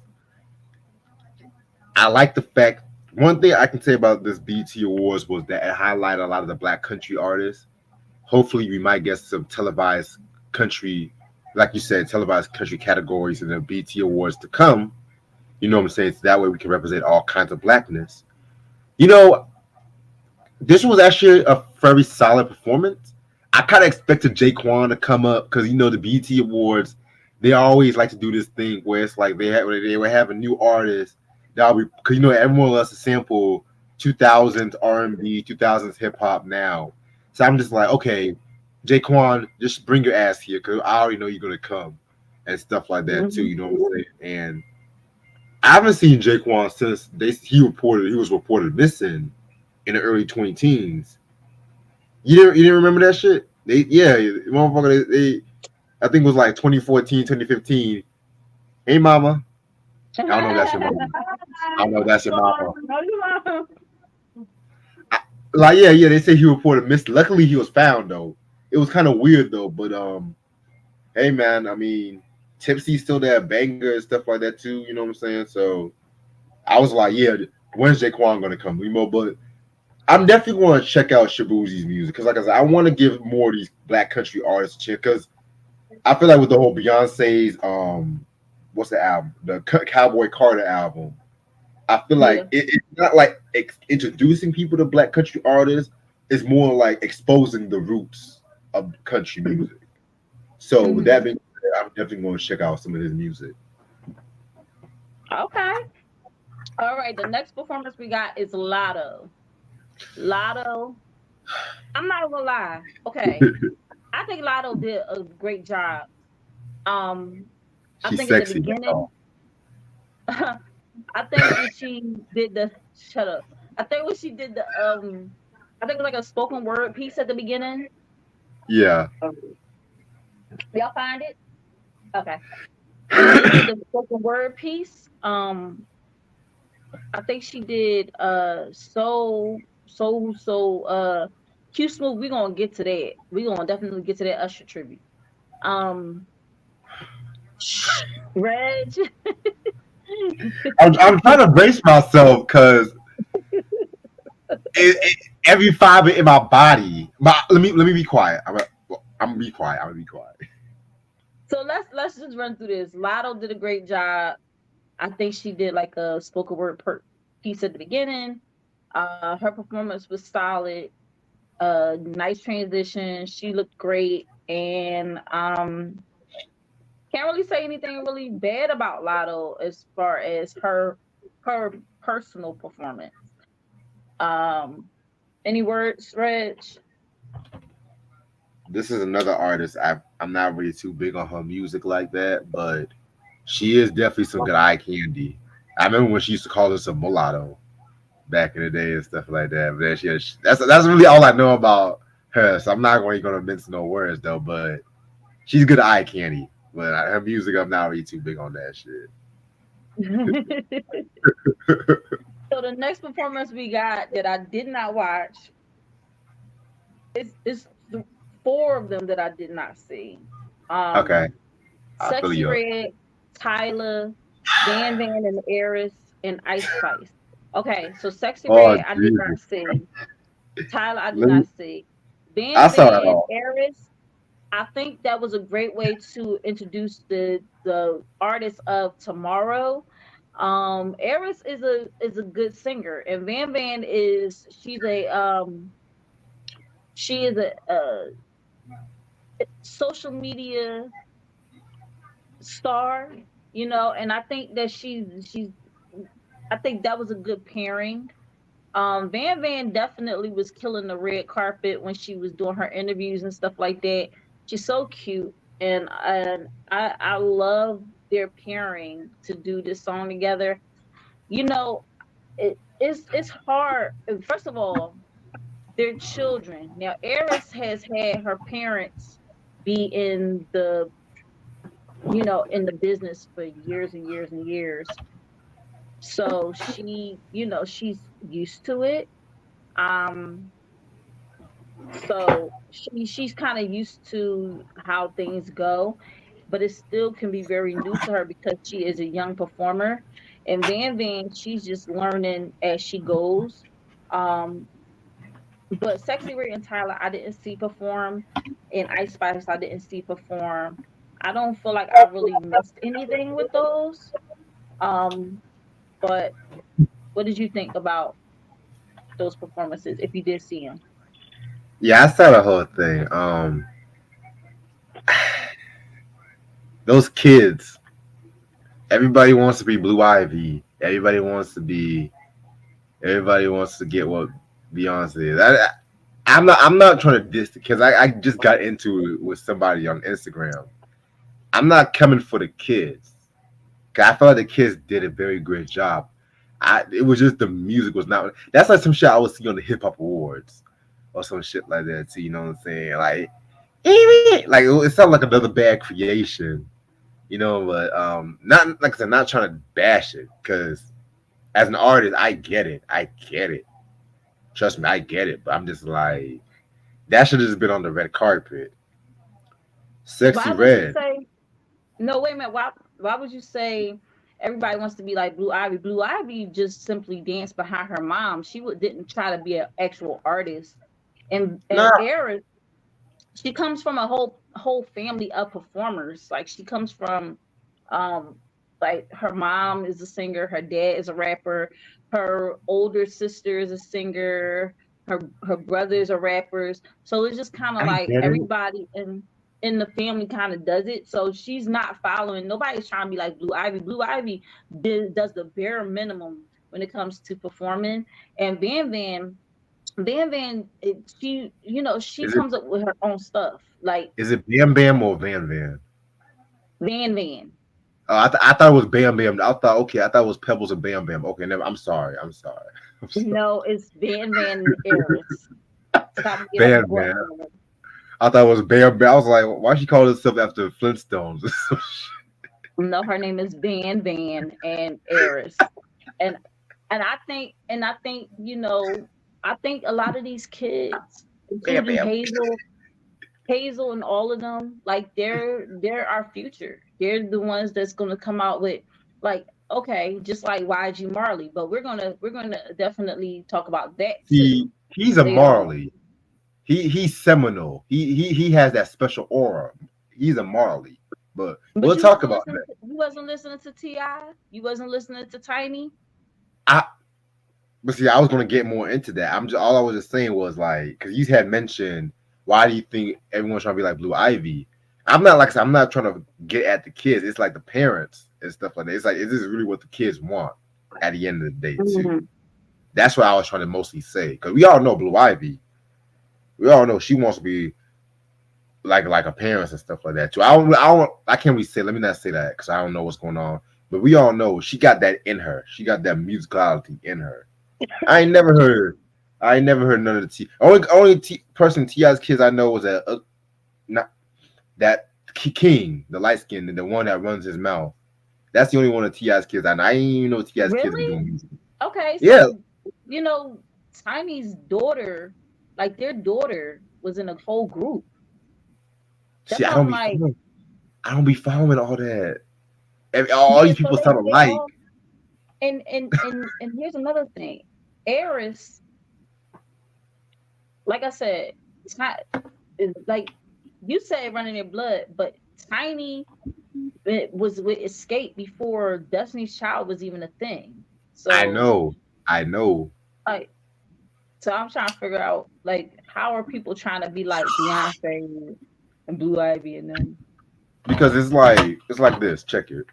Speaker 3: I like the fact. One thing I can say about this BT Awards was that it highlighted a lot of the black country artists. Hopefully, we might get some televised country, like you said, televised country categories in the BT Awards to come. You know what I'm saying? So that way we can represent all kinds of blackness. You know, this was actually a very solid performance. I kind of expected Jaquan to come up because the BT Awards, they always like to do this thing where it's like they would have a new artist that will be because everyone loves to sample 2000s R&B, 2000s hip hop now. So I'm just like, okay, Jaquan, just bring your ass here because I already know you're gonna come and stuff like that too.
Speaker 1: Mhm.
Speaker 3: You know what I'm saying? And I haven't seen Jaquan since he was reported missing in the early 20 teens. You didn't remember that shit? Motherfucker, I think it was like 2014, 2015. Hey mama. I don't know if that's your mama. I don't know if that's your mama.
Speaker 1: No, you lying.
Speaker 3: Like, yeah, they say he reported missing. Luckily he was found though. It was kind of weird though, but hey man, I mean Tipsy's still there, banger and stuff like that too, you know what I'm saying? So I was like, yeah, when's Jaquan gonna come? But I'm definitely going to check out Shabuzi's music because, like I said, I want to give more of these black country artists a chance because I feel like with the whole Beyonce's what's the album, the Cowboy Carter album, I feel like
Speaker 1: Yeah.
Speaker 3: it's not like introducing people to black country artists. It's more like exposing the roots of country music. So with that
Speaker 1: Mhm.
Speaker 3: being said, I'm definitely going to check out some of his music.
Speaker 1: Okay. All right. The next performance we got is Lotto. Lotto. I'm not gonna lie. Okay. I think Lotto did a great job. Um, I
Speaker 3: She's
Speaker 1: think at the
Speaker 3: sexy.
Speaker 1: beginning, I think when she did the shut up. I think when she did the I think it was like a spoken word piece at the beginning.
Speaker 3: Yeah.
Speaker 1: Y'all find it? Okay. When she did the spoken word piece, I think she did Q Smooth. We're gonna get to that. We're gonna definitely get to that Usher tribute. Um Reg.
Speaker 3: I'm trying to brace myself because every fiber in my body. Let me be quiet. I'm gonna be quiet. I'm gonna be quiet.
Speaker 1: So let's just run through this. Lotto did a great job. I think she did like a spoken word piece at the beginning. Her performance was solid. Nice transition. She looked great, and can't really say anything really bad about Lotto as far as her personal performance. Um, any words, Reg?
Speaker 3: This is another artist. I'm not really too big on her music like that, but she is definitely some good eye candy. I remember when she used to call us a mulatto back in the day and stuff like that. But that's really all I know about her. So I'm not really gonna mince no words though. But she's good eye candy. But her music, I'm not really too big on that shit.
Speaker 1: So the next performance we got that I did not watch is four of them that I did not see.
Speaker 3: Okay, I feel
Speaker 1: Sexy
Speaker 3: you up.
Speaker 1: Red, Tyler, Van Van and Eris, and Ice Spice. Okay, so Sexy
Speaker 3: Oh
Speaker 1: Red I did not
Speaker 3: Jesus,
Speaker 1: see. Tyler I did
Speaker 3: Let me-
Speaker 1: not see.
Speaker 3: I
Speaker 1: Van
Speaker 3: saw it
Speaker 1: Van,
Speaker 3: all.
Speaker 1: Eris, I think that was a great way to introduce the artist of tomorrow. Eris is a good singer, and Van Van is she is a social media star, and I think that she's I think that was a good pairing. Van Van definitely was killing the red carpet when she was doing her interviews and stuff like that. She's so cute, and I love their pairing to do this song together. You know, it's hard. First of all, they're children. Now, Eris has had her parents be in the business for years and years and years. So she's used to it. Um, so she's kind of used to how things go, but it still can be very new to her because she is a young performer. And Van Van, she's just learning as she goes. Um, but Sexy Red and Tyler, I didn't see perform, and Ice Spice, I didn't see perform. I don't feel like I really missed anything with those. Um, but what did you think about those performances if you did see them?
Speaker 3: Yeah, I saw the whole thing. Those kids. Everybody wants to be Blue Ivy. Everybody wants to get what Beyonce is. I'm not trying to diss because I just got into it with somebody on Instagram. I'm not coming for the kids. 'Cause I felt like the kids did a very great job. It was just the music was not. That's like some shit I would see on the hip hop awards or some shit like that too. You know what I'm saying? Like it sounded like another bad creation. But not like I said, not trying to bash it because as an artist, I get it. I get it. Trust me, I get it. But I'm just like that should have just been on the red carpet. Sexy
Speaker 1: Why would you
Speaker 3: Red.
Speaker 1: say no? Wait a minute. Why would you say everybody wants to be like Blue Ivy? Blue Ivy just simply danced behind her mom. Didn't try to be an actual artist. And
Speaker 3: Nah,
Speaker 1: Eris, she comes from a whole family of performers. Like she comes from um like her mom is a singer, her dad is a rapper, her older sister is a singer, her brothers are rappers. So it's just kind of
Speaker 3: I
Speaker 1: like
Speaker 3: get it.
Speaker 1: everybody in the family kind of does it. So she's not following. Nobody's trying to be like Blue Ivy. Blue Ivy does the bare minimum when it comes to performing. And Van, she
Speaker 3: Is it
Speaker 1: comes up with her own stuff. Like
Speaker 3: is it Bam Bam or Van Van?
Speaker 1: Van Van.
Speaker 3: Oh, I thought it was Bam Bam. I thought it was Pebbles and Bam Bam. Okay, never. I'm sorry. I'm sorry. I'm sorry.
Speaker 1: No, it's Van Van and Eris. Stop getting
Speaker 3: Bam
Speaker 1: up.
Speaker 3: Bam. I thought it was Bam Bam. I was like, why she call herself after Flintstones?
Speaker 1: No, her name is Van Van and Eris. And I think a lot of these kids,
Speaker 3: Bam
Speaker 1: including
Speaker 3: Bam.
Speaker 1: Hazel and all of them, like they're our future. They're the ones that's gonna come out with like okay, just like YG Marley, but we're gonna definitely talk about that too
Speaker 3: He's a
Speaker 1: later on.
Speaker 3: Marley. He's seminal. He has that special aura. He's a Marley. But
Speaker 1: But
Speaker 3: we'll talk about that.
Speaker 1: You wasn't listening to Ti. You wasn't listening to Tiny.
Speaker 3: I But see, I was gonna get more into that. I'm just all I was just saying was like, because you had mentioned, why do you think everyone's trying to be like Blue Ivy? I'm not like I said, I'm not trying to get at the kids. It's like the parents and stuff like that. It's like, is this really what the kids want at the end of the day too?
Speaker 1: Mhm.
Speaker 3: That's what I was trying to mostly say. Because we all know Blue Ivy. We all know she wants to be like a parents and stuff like that too. I can't really say. Let me not say that because I don't know what's going on. But we all know she got that in her. She got that musicality in her. I ain't never heard. I ain't never heard none of the T. Only person Ti's kids I know was that not that King, the light skinned, the one that runs his mouth. That's the only one of Ti's kids I know. I ain't even know Ti's kids be
Speaker 1: Really?
Speaker 3: doing music.
Speaker 1: Okay,
Speaker 3: Yeah.
Speaker 1: so you know, Tiny's daughter, like their daughter, was in a whole group.
Speaker 3: See,
Speaker 1: That's why I'm like,
Speaker 3: I don't be following all that. All
Speaker 1: yeah.
Speaker 3: these
Speaker 1: So
Speaker 3: people sound
Speaker 1: they
Speaker 3: alike.
Speaker 1: all, and here's another thing. Eris, like I said, like you said, running their blood, but Tiny, it was with Escape before Destiny's Child was even a thing.
Speaker 3: I
Speaker 1: So
Speaker 3: know. I know.
Speaker 1: like, so I'm trying to figure out like how are people trying to be like Beyonce and Blue Ivy and them.
Speaker 3: Because it's like this. Check it.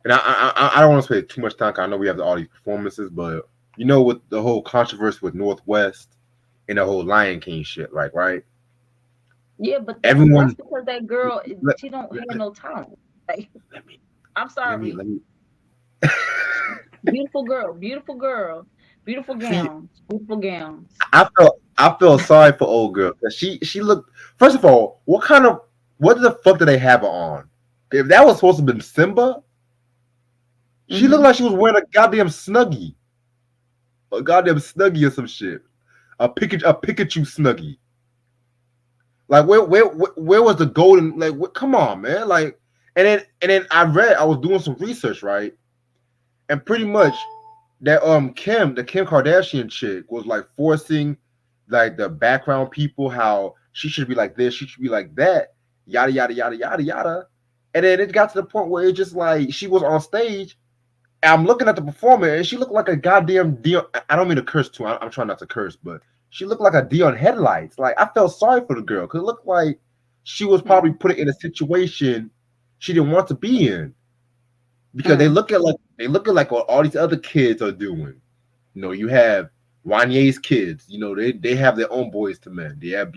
Speaker 3: And I don't want to spend too much time. 'Cause I know we have all these performances, but you know, with the whole controversy with Northwest and the whole Lion King shit, like right?
Speaker 1: Yeah, but that's
Speaker 3: Everyone,
Speaker 1: because that girl,
Speaker 3: let,
Speaker 1: she don't
Speaker 3: let,
Speaker 1: have no talent. Like,
Speaker 3: let me
Speaker 1: I'm sorry.
Speaker 3: let me.
Speaker 1: Beautiful girl, beautiful girl, beautiful
Speaker 3: See,
Speaker 1: gowns, beautiful gowns.
Speaker 3: I feel sorry for old girl because she looked. First of all, what the fuck did they have her on? If that was supposed to be Simba, she looked
Speaker 1: Hmm.
Speaker 3: like she was wearing a goddamn snuggie or some shit. A Pikachu snuggie. Like where was the golden? Like come on, man. Like and then I was doing some research, right? And pretty much that the Kim Kardashian chick was like forcing like the background people how she should be like this, she should be like that, yada yada yada yada yada. And then it got to the point where it just like she was on stage. And I'm looking at the performer and she looked like a goddamn Dion. I don't mean to curse too. I'm trying not to curse, but she looked like a Dion headlights. Like I felt sorry for the girl because it looked like she was probably
Speaker 1: Hmm.
Speaker 3: put in a situation she didn't want to be in because
Speaker 1: Hmm.
Speaker 3: they look at like what all these other kids are doing. You know, you have Wanye's kids. You know, they have their own boys to men. They have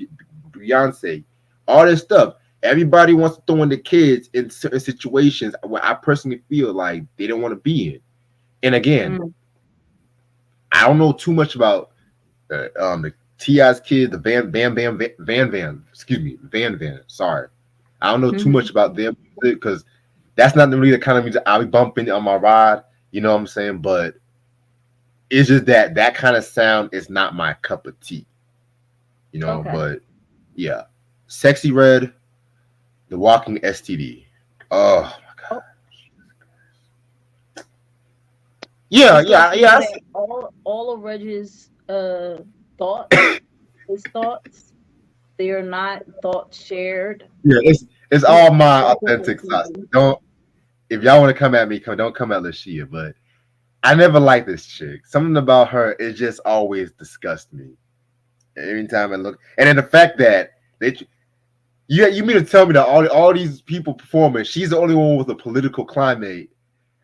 Speaker 3: Beyonce, all this stuff. Everybody wants to throw in the kids in certain situations where I personally feel like they don't want to be in. And again,
Speaker 1: Hmm.
Speaker 3: I don't know too much about the Ti's kids, the excuse me, Van. Sorry, I don't know too
Speaker 1: Hmm.
Speaker 3: much about them because that's not really the kind of music I'll be bumping on my ride. You know what I'm saying? But it's just that kind of sound is not my cup of tea. You know,
Speaker 1: Okay.
Speaker 3: but yeah, Sexy Red, The Walking STD. Oh my
Speaker 1: Oh,
Speaker 3: god. Yeah,
Speaker 1: just to let
Speaker 3: yeah,
Speaker 1: you
Speaker 3: yeah.
Speaker 1: know that all of Reg's thoughts, his thoughts, they are not thoughts shared
Speaker 3: Yeah, it's
Speaker 1: with
Speaker 3: all my
Speaker 1: specific
Speaker 3: authentic thoughts.
Speaker 1: people.
Speaker 3: Don't if y'all want to come at me, don't come at Lashia. But I never liked this chick. Something about her it just always disgusts me. Every time I look, and then the fact that they you mean to tell me that all these people performing, she's the only one with a political climate.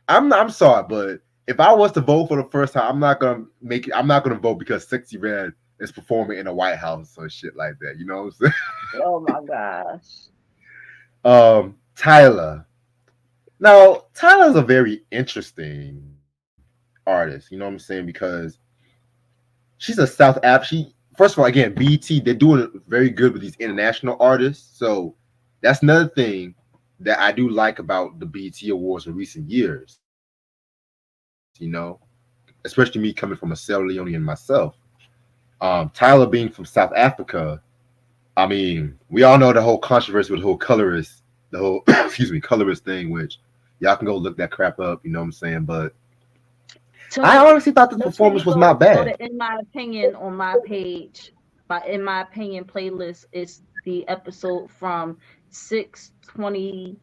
Speaker 3: I'm sorry, but if I was to vote for the first time, I'm not gonna make it. I'm not gonna vote because Sexy Red is performing in the White House or shit like that. You know what I'm
Speaker 1: Oh my gosh.
Speaker 3: saying? Tyler. Now Tyler's a very interesting artist. You know what I'm saying? Because she's a she first of all again BT they're doing it very good with these international artists. So that's another thing that I do like about the BT Awards in recent years. Especially me coming from a Sierra Leonean myself. Tyler being from South Africa, I mean, we all know the whole controversy with the whole colorist, the whole excuse me, colorist thing, which y'all can go look that crap up, you know what I'm saying? But I
Speaker 1: So
Speaker 3: honestly thought this
Speaker 1: make sure
Speaker 3: performance
Speaker 1: you
Speaker 3: was not
Speaker 1: go
Speaker 3: bad.
Speaker 1: to In My Opinion on my page. My In My Opinion playlist is the episode from 620,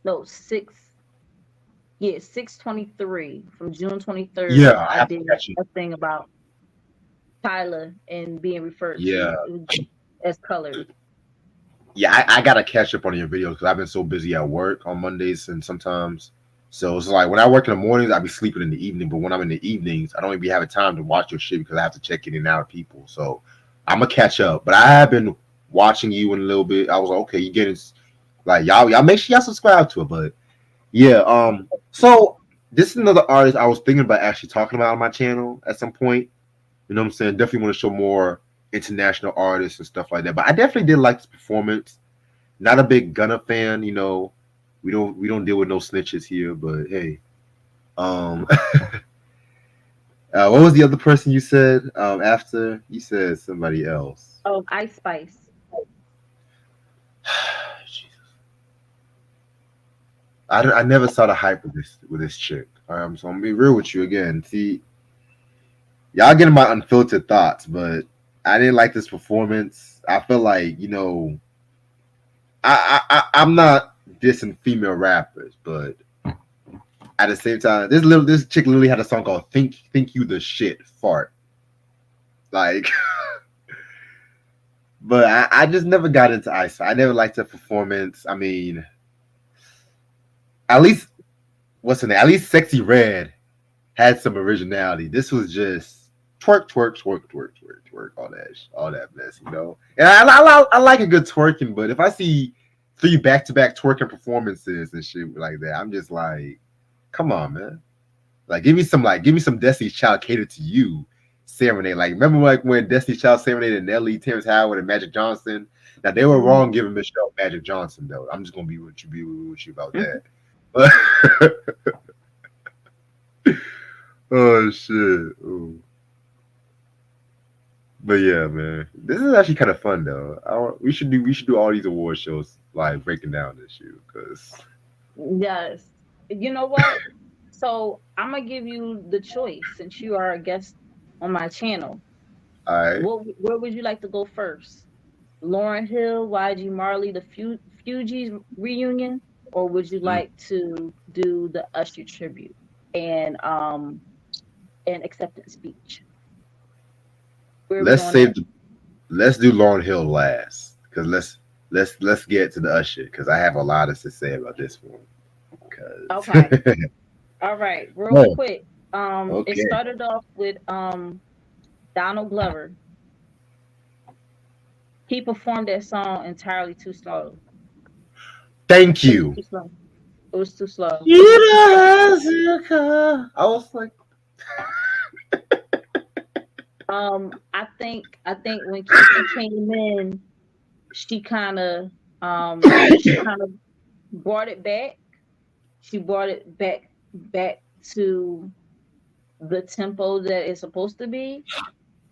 Speaker 1: no, 623 from June
Speaker 3: Yeah,
Speaker 1: 23rd.
Speaker 3: I
Speaker 1: I
Speaker 3: have to
Speaker 1: did
Speaker 3: catch you.
Speaker 1: a thing about. Tyler and being referred
Speaker 3: Yeah,
Speaker 1: to as colored.
Speaker 3: yeah. I gotta catch up on your videos because I've been so busy at work on Mondays and sometimes. So it's like when I work in the mornings, I be sleeping in the evening. But when I'm in the evenings, I don't even be having time to watch your shit because I have to check in and out of people. So I'm gonna catch up. But I have been watching you in a little bit. I was like, okay, you getting like y'all make sure y'all subscribe to it. But yeah, so this is another artist I was thinking about actually talking about on my channel at some point. You know what I'm saying? Definitely want to show more international artists and stuff like that. But I definitely did like this performance. Not a big Gunna fan, you know. We don't deal with no snitches here, but hey. Um what was the other person you said after? You said somebody else.
Speaker 1: Ice Spice.
Speaker 3: Jesus. I never saw the hype with this chick. So I'm gonna be real with you again. See, y'all getting my unfiltered thoughts, but I didn't like this performance. I feel like, you know, I'm not dissing female rappers, but at the same time, this chick literally had a song called "Think You the Shit" fart. Like, but I just never got into Ice. I never liked her performance. I mean, at least what's her name? At least Sexy Red had some originality. This was just twerk, twerk, twerk, twerk, twerk, twerk, all that mess, you know. And I like a good twerking, but if I see 3 back-to-back twerking performances and shit like that, I'm just like, come on, man. Like, give me some Destiny's Child catered to you serenade. Like, remember like when Destiny's Child serenaded Nelly, Terrence Howard, and Magic Johnson? Now they were wrong giving Michelle Magic Johnson though. I'm just gonna be with you about that. But oh shit. Ooh. But yeah, man, this is actually kind of fun though. We should do all these award shows like breaking down this shit because
Speaker 1: Yes. You know what? So I'm gonna give you the choice since you are a guest on my channel.
Speaker 3: all right.
Speaker 1: Where would you like to go first? Lauren Hill, YG Marley, the Fugees reunion, or would you
Speaker 3: Mm.
Speaker 1: like to do the Usher tribute and acceptance speech? Where are we
Speaker 3: Let's
Speaker 1: going
Speaker 3: save
Speaker 1: next?
Speaker 3: the let's do Lauren Hill last because let's get to the Usher because I have a lot to say about this one.
Speaker 1: Okay.
Speaker 3: Because
Speaker 1: All right, real
Speaker 3: oh,
Speaker 1: quick. It
Speaker 3: okay.
Speaker 1: started off with Donald Glover. He performed that song entirely too slow.
Speaker 3: Thank
Speaker 1: It was
Speaker 3: you.
Speaker 1: too slow. It was too slow.
Speaker 3: I was like,
Speaker 1: I think when Kiki came in, she kind of brought it back. She brought it back to the tempo that it's supposed to be.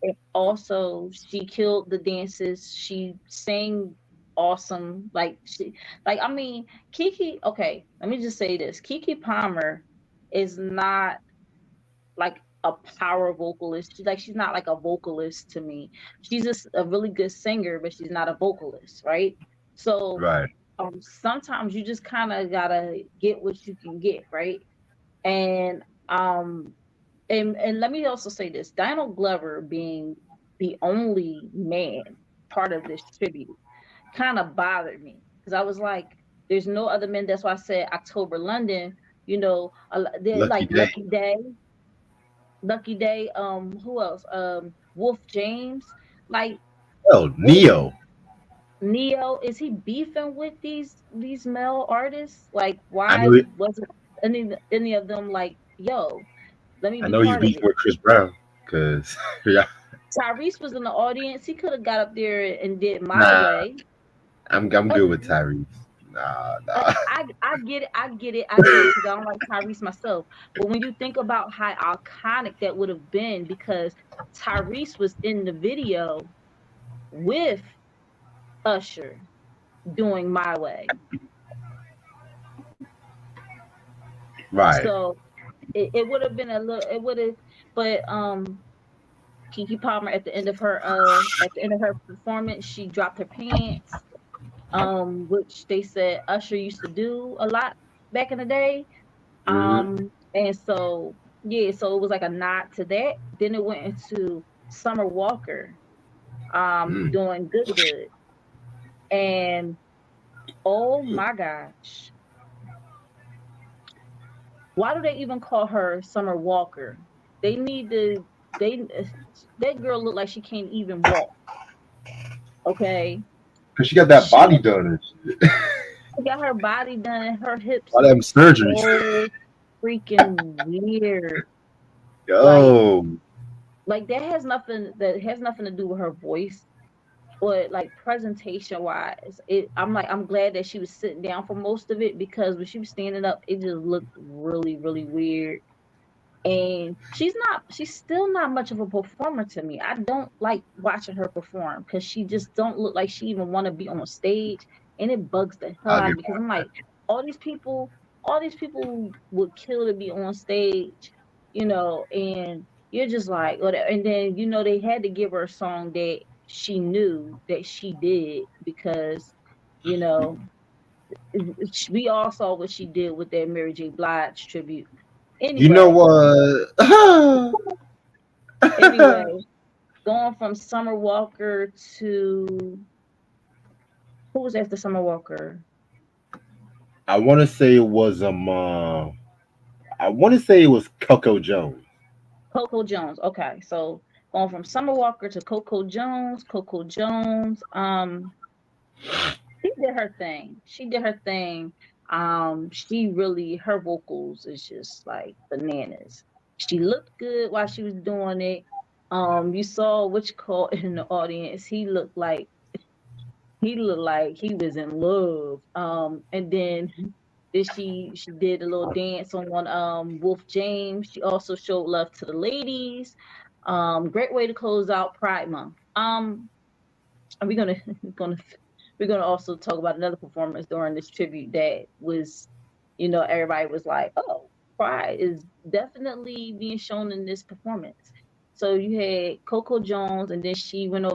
Speaker 1: And also she killed the dances. She sang awesome. I mean, Kiki, okay, let me just say this. Kiki Palmer is not like a power vocalist. She's not like a vocalist to me. She's just a really good singer, but she's not a vocalist, right? So
Speaker 3: right,
Speaker 1: sometimes you just kind of gotta get what you can get, right? And um and let me also say this: Donald Glover being the only man part of this tribute kind of bothered me because I was like, "There's no other men." That's why I said October London. They're
Speaker 3: lucky
Speaker 1: like
Speaker 3: day.
Speaker 1: Lucky Day. Who else? Wolf James. Like,
Speaker 3: Oh,
Speaker 1: what
Speaker 3: Neo.
Speaker 1: Neo is he beefing with these male artists? Like,
Speaker 3: I
Speaker 1: why
Speaker 3: know.
Speaker 1: wasn't any of them like, yo, let me
Speaker 3: I
Speaker 1: be
Speaker 3: know he's
Speaker 1: part of
Speaker 3: beefing
Speaker 1: it?
Speaker 3: with Chris Brown because yeah,
Speaker 1: Tyrese was in the audience. He could have got up there and did My
Speaker 3: nah,
Speaker 1: Way.
Speaker 3: I'm
Speaker 1: Uh,
Speaker 3: good with Tyrese. Nah.
Speaker 1: I get it. I get it. I get it because I don't like Tyrese myself. But when you think about how iconic that would have been, because Tyrese was in the video with Usher doing My Way,
Speaker 3: Right.
Speaker 1: so it would have been a little. It would have, but Kiki Palmer at the end of her performance, she dropped her pants, which they said Usher used to do a lot back in the day.
Speaker 3: Hmm.
Speaker 1: And so yeah, so it was like a nod to that. Then it went into Summer Walker,
Speaker 3: Mm.
Speaker 1: doing Good Good. And oh my gosh, why do they even call her Summer Walker? They need to, they, that girl look like she can't even walk. Okay.
Speaker 3: Cause she got that
Speaker 1: She
Speaker 3: body done and shit.
Speaker 1: got her body done. Her hips
Speaker 3: All them
Speaker 1: look
Speaker 3: surgeries.
Speaker 1: so freaking weird. Like,
Speaker 3: Yo,
Speaker 1: that has nothing to do with her voice, but like presentation wise, I'm glad that she was sitting down for most of it, because when she was standing up, it just looked really, really weird. And she's still not much of a performer to me. I don't like watching her perform because she just don't look like she even want to be on stage. And it bugs the hell
Speaker 3: I'll
Speaker 1: out
Speaker 3: give
Speaker 1: of me, because I'm like, all these people all these people would kill to be on stage, and you're just like whatever. And then they had to give her a song that she knew that she did, because you know we all saw what she did with that Mary J. Blige tribute.
Speaker 3: you know
Speaker 1: Anyway,
Speaker 3: what?
Speaker 1: anyway, going from Summer Walker to who was after Summer Walker?
Speaker 3: I want to say it was I want to say it was Coco Jones.
Speaker 1: Coco Jones. Okay, so going from Summer Walker to Coco Jones. Coco Jones. She did her thing. She did her thing. She really, her vocals is just like bananas. She looked good while she was doing it. You saw which call in the audience. He looked like he was in love. And then she did a little dance on Wolf James. She also showed love to the ladies. Great way to close out Pride Month. And we're gonna gonna we're gonna also talk about another performance during this tribute that was, everybody was like, oh, Pride is definitely being shown in this performance. So you had Coco Jones, and then she went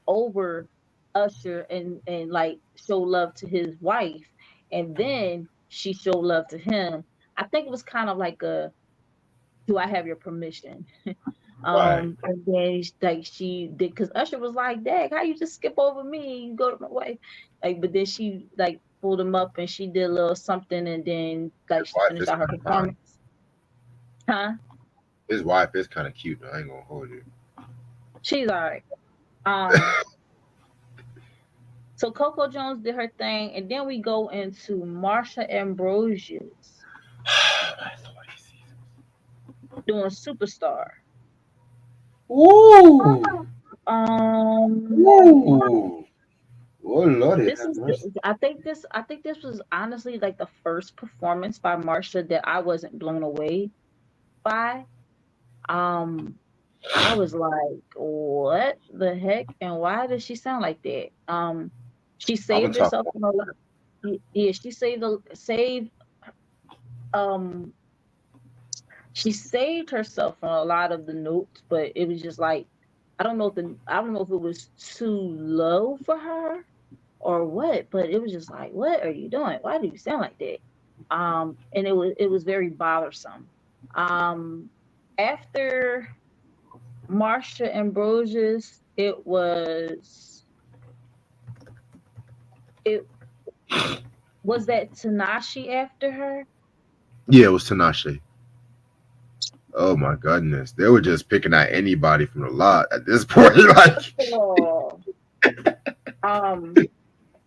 Speaker 1: over Usher and like show love to his wife, and then she showed love to him. I think it was kind of like a, do I have your permission?
Speaker 3: Right.
Speaker 1: And then like she did, because Usher was like, "Dag, how you just skip over me? You go to my wife." Like, but then she like pulled him up and she did a little something, and then like
Speaker 3: His
Speaker 1: she
Speaker 3: wife
Speaker 1: finished
Speaker 3: is
Speaker 1: out her
Speaker 3: kind of nice.
Speaker 1: performance. Huh?
Speaker 3: His wife is kind of cute. Though. I ain't gonna hold you.
Speaker 1: She's all right. Um, so Coco Jones did her thing, and then we go into Marsha Ambrosius doing Superstar.
Speaker 3: Ooh,
Speaker 1: Um,
Speaker 3: ooh. Oh Lordy,
Speaker 1: this
Speaker 3: have
Speaker 1: is
Speaker 3: mercy.
Speaker 1: I think this was honestly like the first performance by Marsha that I wasn't blown away by. Um, I was like, what the heck? And why does she sound like that? She
Speaker 3: I'm gonna
Speaker 1: saved
Speaker 3: talk
Speaker 1: herself
Speaker 3: about
Speaker 1: from a lot. Yeah, um she saved herself from a lot of the notes, but it was just like, I don't know if it was too low for her or what, but it was just like, what are you doing? Why do you sound like that? And it was very bothersome. Um, After Marsha Ambrosius, it was that Tanashi after her.
Speaker 3: yeah, it was Tinashe. Oh my goodness, they were just picking out anybody from the lot at this point. Like,
Speaker 1: Oh, um,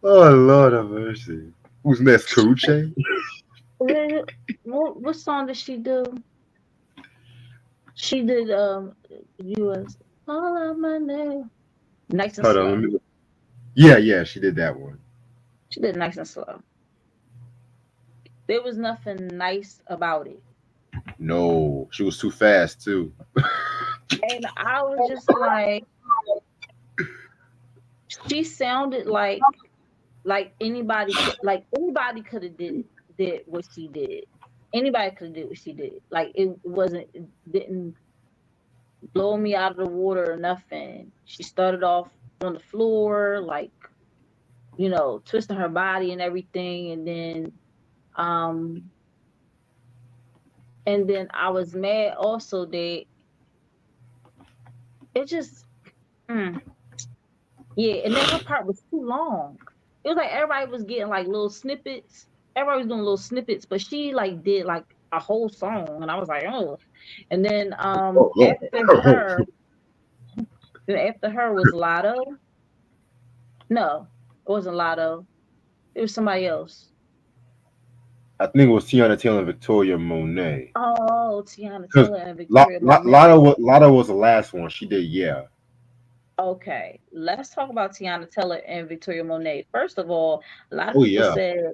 Speaker 3: oh Lord have mercy. Who's next, Karuche?
Speaker 1: what song did she do? She did US Call Out My Name, Nice and
Speaker 3: Hold on, let
Speaker 1: Slow.
Speaker 3: me. Yeah, yeah, she did that one.
Speaker 1: She did Nice and Slow. There was nothing nice about it.
Speaker 3: No, she was too fast too.
Speaker 1: And I was just like, she sounded like anybody could have did what she did. Anybody could have did what she did. Like it didn't blow me out of the water or nothing. She started off on the floor, like, twisting her body and everything, um and then I was mad also that it just, mm, yeah. And then her part was too long. It was like everybody was getting like little snippets. Everybody was doing little snippets, but she like did like a whole song, and I was like, oh. And then
Speaker 3: Oh,
Speaker 1: after her was Lotto. No, it wasn't Lotto. It was somebody else.
Speaker 3: I think it was Tiana Taylor and Victoria Monet.
Speaker 1: Oh, Tiana
Speaker 3: Because
Speaker 1: Taylor and Victoria Monet.
Speaker 3: Lotto was the last one. She did, yeah.
Speaker 1: Okay, let's talk about Tiana Taylor and Victoria Monet. First of all, a lot of
Speaker 3: Oh
Speaker 1: people
Speaker 3: yeah,
Speaker 1: said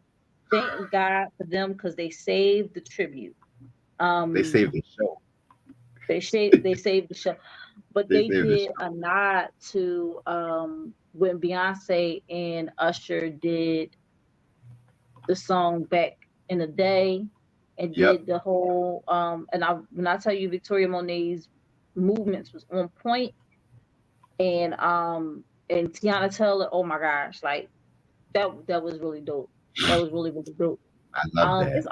Speaker 1: thank God for them because they saved the tribute.
Speaker 3: they
Speaker 1: Um,
Speaker 3: saved the show.
Speaker 1: they saved the show, but
Speaker 3: They
Speaker 1: they
Speaker 3: saved the
Speaker 1: did
Speaker 3: show.
Speaker 1: a nod to when Beyonce and Usher did the song back in the day and
Speaker 3: Yep.
Speaker 1: did the whole and I when I tell you Victoria Monet's movements was on point and Tiana Taylor, oh my gosh, like that was really dope. That was really, really dope.
Speaker 3: I love that.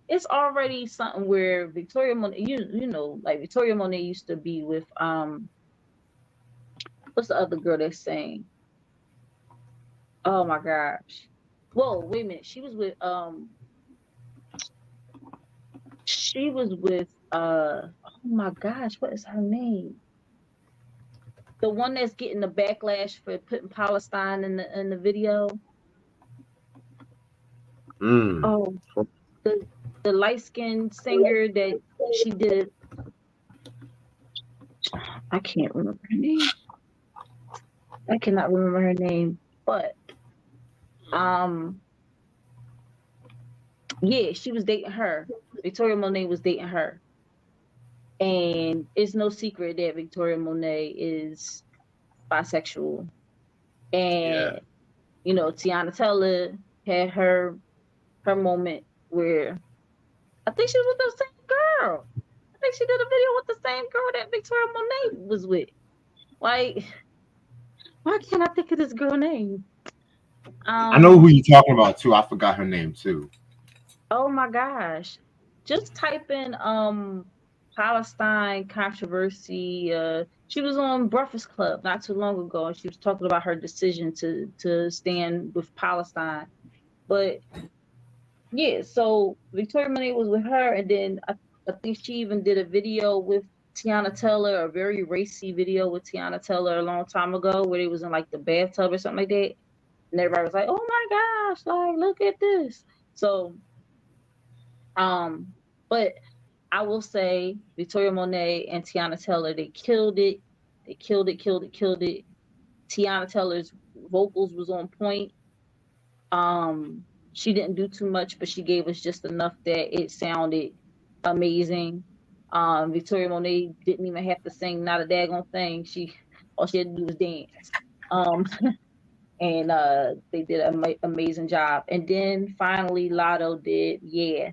Speaker 1: It's already something where Victoria Monet, you know, like Victoria Monet used to be with what's the other girl that sang? Oh my gosh. Whoa, wait a minute. She was with oh my gosh, what is her name? The one that's getting the backlash for putting Palestine in the video.
Speaker 3: Mm.
Speaker 1: Oh, the the light skinned singer that she did. I can't remember her name. I cannot remember her name. But um yeah, she was dating her. Victoria Monet was dating her. And it's no secret that Victoria Monet is bisexual.
Speaker 3: Yeah.
Speaker 1: And you know, Tiana Taylor had her moment where I think she was with the same girl. I think she did a video with the same girl that Victoria Monet was with. Like, why can't I think of this girl name?
Speaker 3: I know who
Speaker 1: Um,
Speaker 3: you're talking about too. I forgot her name too.
Speaker 1: oh my gosh. Just type in Palestine controversy. She was on Breakfast Club not too long ago and she was talking about her decision to stand with Palestine. But yeah, so Victoria Monet was with her, and then I think she even did a video with Tiana Taylor, a very racy video with Tiana Taylor a long time ago, where they was in like the bathtub or something like that, and everybody was like, "Oh my gosh, like look at this." So, um, but I will say Victoria Monet and Tiana Taylor, they killed it. They killed it, killed it, killed it. Tiana Taylor's vocals was on point. She didn't do too much, but she gave us just enough that it sounded amazing. Victoria Monet didn't even have to sing not a daggone thing. She all she had to do was dance. Um, and they did an amazing job. And then finally, Lotto did, yeah.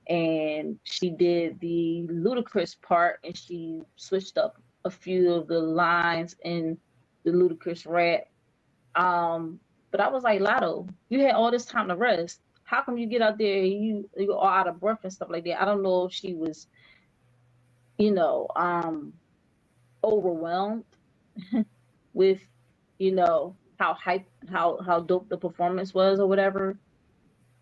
Speaker 1: And she did the ludicrous part, and she switched up a few of the lines in the ludicrous rap. um, but I was like, Lotto, you had all this time to rest. How come you get out there and you all out of breath and stuff like that? I don't know if she was, you know, overwhelmed with, how hype how dope the performance was or whatever.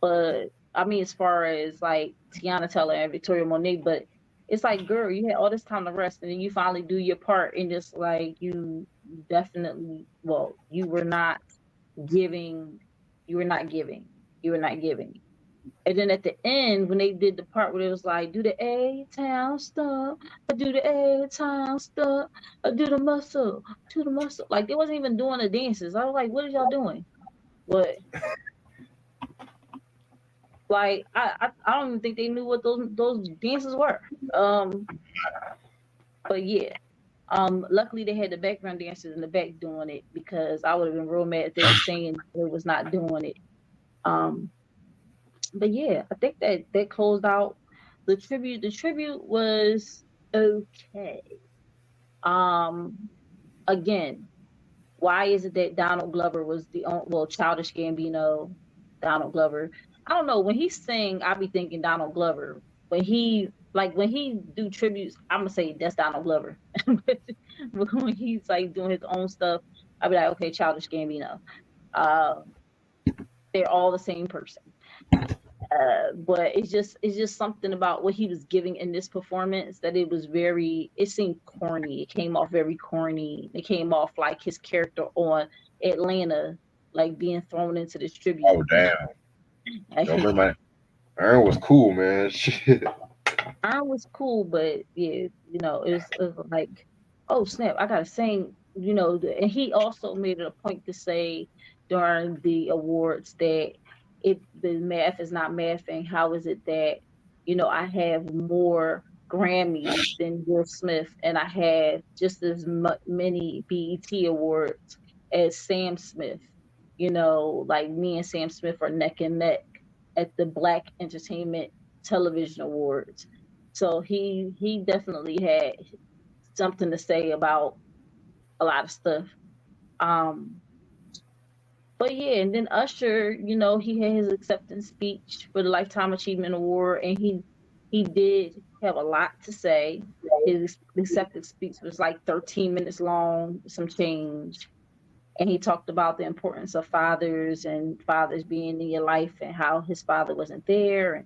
Speaker 1: But I mean, as far as like Tiana Taylor and Victoria Monet, but it's like, girl, you had all this time to rest, and then you finally do your part, and just like you definitely, well, giving, you were not giving, you were not giving. And then at the end, when they did the part where it was like, do the A town stuff, I do the A town stuff, I do the muscle. Like they wasn't even doing the dances. I was like, what are y'all doing? But like I don't even think they knew what those dances were. Um, but yeah. Luckily they had the background dancers in the back doing it because I would have been real mad if they were saying they was not doing it. Um, but yeah, I think that closed out the tribute. The tribute was okay. Um, again, why is it that Donald Glover was the only, well, Childish Gambino, Donald Glover? I don't know. When he sing, I be thinking Donald Glover. When he like when he do tributes, I'm gonna say that's Donald Glover. But when he's like doing his own stuff, I'll be like, okay, Childish Gambino. Uh, they're all the same person. But it's just something about what he was giving in this performance that it seemed corny. It came off very corny. It came off like his character on Atlanta, like being thrown into this tribute.
Speaker 3: Oh damn! Don't bring my Aaron was cool, man. Shit.
Speaker 1: I was cool, but yeah, it was like, oh snap, I gotta sing, and he also made it a point to say during the awards that the math is not mathing. How is it that, I have more Grammys than Will Smith and I have just as many BET awards as Sam Smith? Like me and Sam Smith are neck and neck at the Black Entertainment Television Awards. So he definitely had something to say about a lot of stuff. Um, but yeah, and then Usher, he had his acceptance speech for the Lifetime Achievement Award, and he did have a lot to say. His acceptance speech was like 13 minutes long, some change. And he talked about the importance of fathers and fathers being in your life and how his father wasn't there, and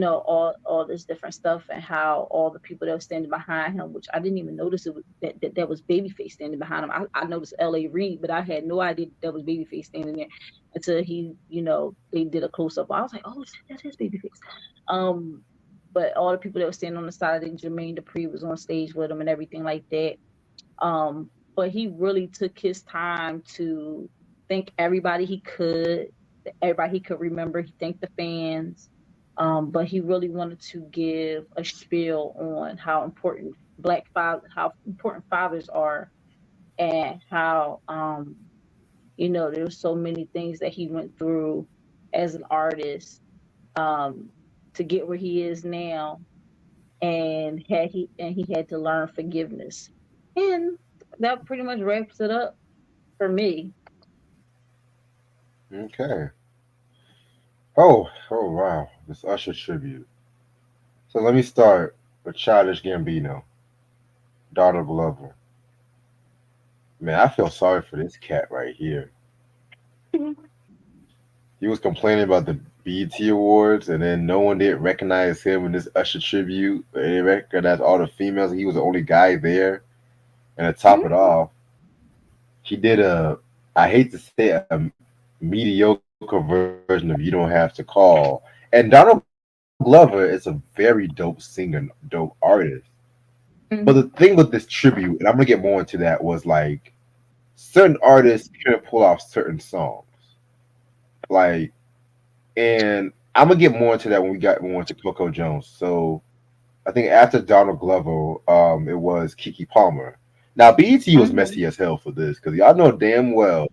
Speaker 1: all this different stuff, and how all the people that were standing behind him, which I didn't even notice that was Babyface standing behind him. I noticed L.A. Reid, but I had no idea that was Babyface standing there until they did a close up. I was like, oh, that is Babyface. Um, but all the people that were standing on the side, I think Jermaine Dupri was on stage with him and everything like that. But he really took his time to thank everybody he could remember. He thanked the fans. But he really wanted to give a spiel on how important how important fathers are, and how there's so many things that he went through as an artist, um, to get where he is now, and he had to learn forgiveness, and that pretty much wraps it up for me.
Speaker 3: Okay. Oh wow. This Usher tribute. So let me start with Childish Gambino, Donald Glover. Man, I feel sorry for this cat right here. He was complaining about the BET Awards, and then no one did recognize him in this Usher tribute. They recognized all the females, and he was the only guy there. And to top it off, he did I hate to say a mediocre version of "You Don't Have to Call." And Donald Glover is a very dope singer, dope artist. But the
Speaker 1: Mhm.
Speaker 3: thing with this tribute, and I'm gonna get more into that, was like certain artists couldn't pull off certain songs. Like, and I'm gonna get more into that when we got more into Coco Jones. So I think after Donald Glover, it was Kiki Palmer. Now BET was
Speaker 1: Mhm.
Speaker 3: messy as hell for this because y'all know damn well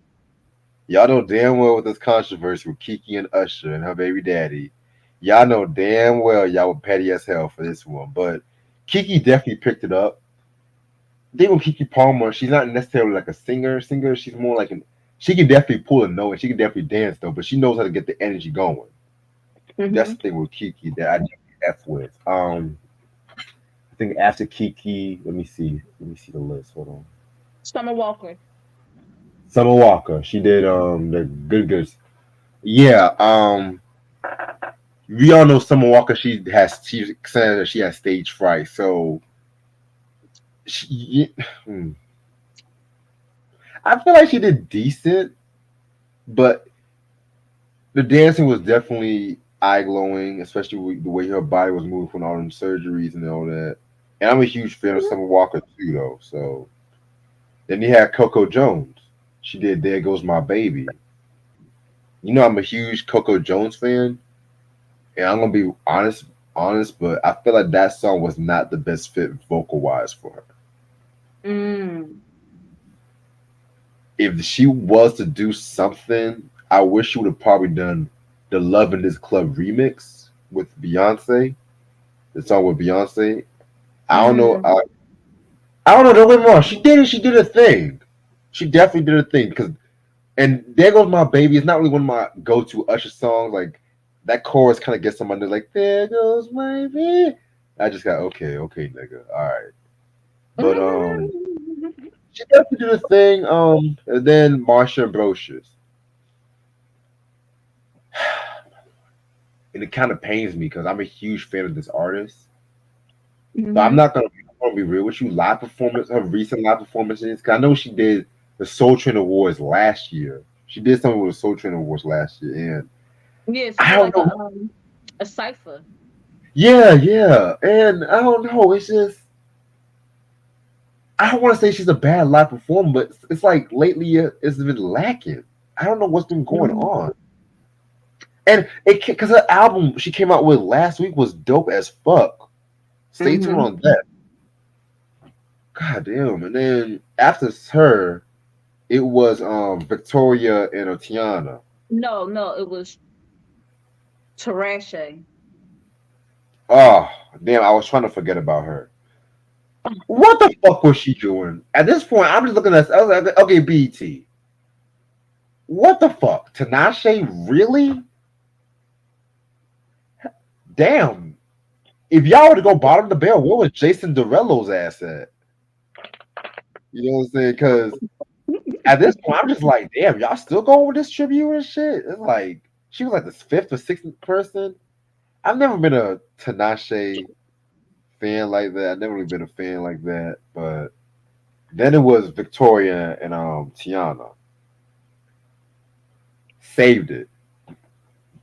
Speaker 3: with this controversy with Kiki and Usher and her baby daddy. Y'all know damn well y'all were petty as hell for this one, but Kiki definitely picked it up. Then with Kiki Palmer, she's not necessarily like a singer. She's more like she can definitely pull a note and she can definitely dance though, but she knows how to get the energy going. That's
Speaker 1: Mhm.
Speaker 3: the thing with Kiki that I definitely F with. I think after Kiki, let me see the list. Hold on.
Speaker 1: Summer Walker.
Speaker 3: Summer Walker, she did the Good Goods. Yeah, we all know Summer Walker. She said that she has stage fright, so she. I feel like she did decent, but the dancing was definitely eye glowing, especially with the way her body was moving from all them surgeries and all that. And I'm a huge fan of Summer Walker too, though. So then you had Coco Jones. She did "There Goes My Baby." You know, I'm a huge Coco Jones fan, and I'm gonna be honest, but I feel like that song was not the best fit vocal wise for her.
Speaker 1: Mm.
Speaker 3: If she was to do something, I wish she would have probably done the "Love in This Club" remix with Beyonce. The song with Beyonce. I don't know.
Speaker 1: Mm.
Speaker 3: I don't know. Don't get me wrong. She did it. She did a thing. She definitely did a thing. Because and "There Goes My Baby" is not really one of my go-to Usher songs. Like that chorus kind of gets on my nerves. Like "There goes my baby." I just got okay, nigga. All right, but she definitely did a thing. And then Marsha Ambrosius, and it kind of pains me because I'm a huge fan of this artist. But
Speaker 1: Mm-hmm.
Speaker 3: I'm gonna be real with you. Live performance, her recent live performances. Cause I know she did the Soul Train Awards last year. She did something with the Soul Train Awards last year, and
Speaker 1: Yeah, she
Speaker 3: I
Speaker 1: did
Speaker 3: don't
Speaker 1: like
Speaker 3: know.
Speaker 1: a cipher.
Speaker 3: Yeah, yeah, and I don't know. It's just I don't want to say she's a bad live performer, but it's like lately it's been lacking. I don't know what's been going
Speaker 1: Mm-hmm.
Speaker 3: on. And it because her album she came out with last week was dope as fuck. Stay tuned
Speaker 1: Mm-hmm.
Speaker 3: on that. God damn. And then after her, it was Victoria and Otiana.
Speaker 1: No, no, it was Tarashe.
Speaker 3: Oh damn, I was trying to forget about her. What the fuck was she doing? At this point, I'm just looking at I was like, okay, BT. What the fuck? Tinashe really? Damn. If y'all were to go bottom the barrel, where was Jason Derulo's ass at? You know what I'm saying? Because at this point, I'm just like, damn, y'all still going with this tribute and shit? It's like she was like the fifth or sixth person. I've never been a Tinashe fan like that. I've never really been a fan like that. But then it was Victoria and Tiana. Saved it.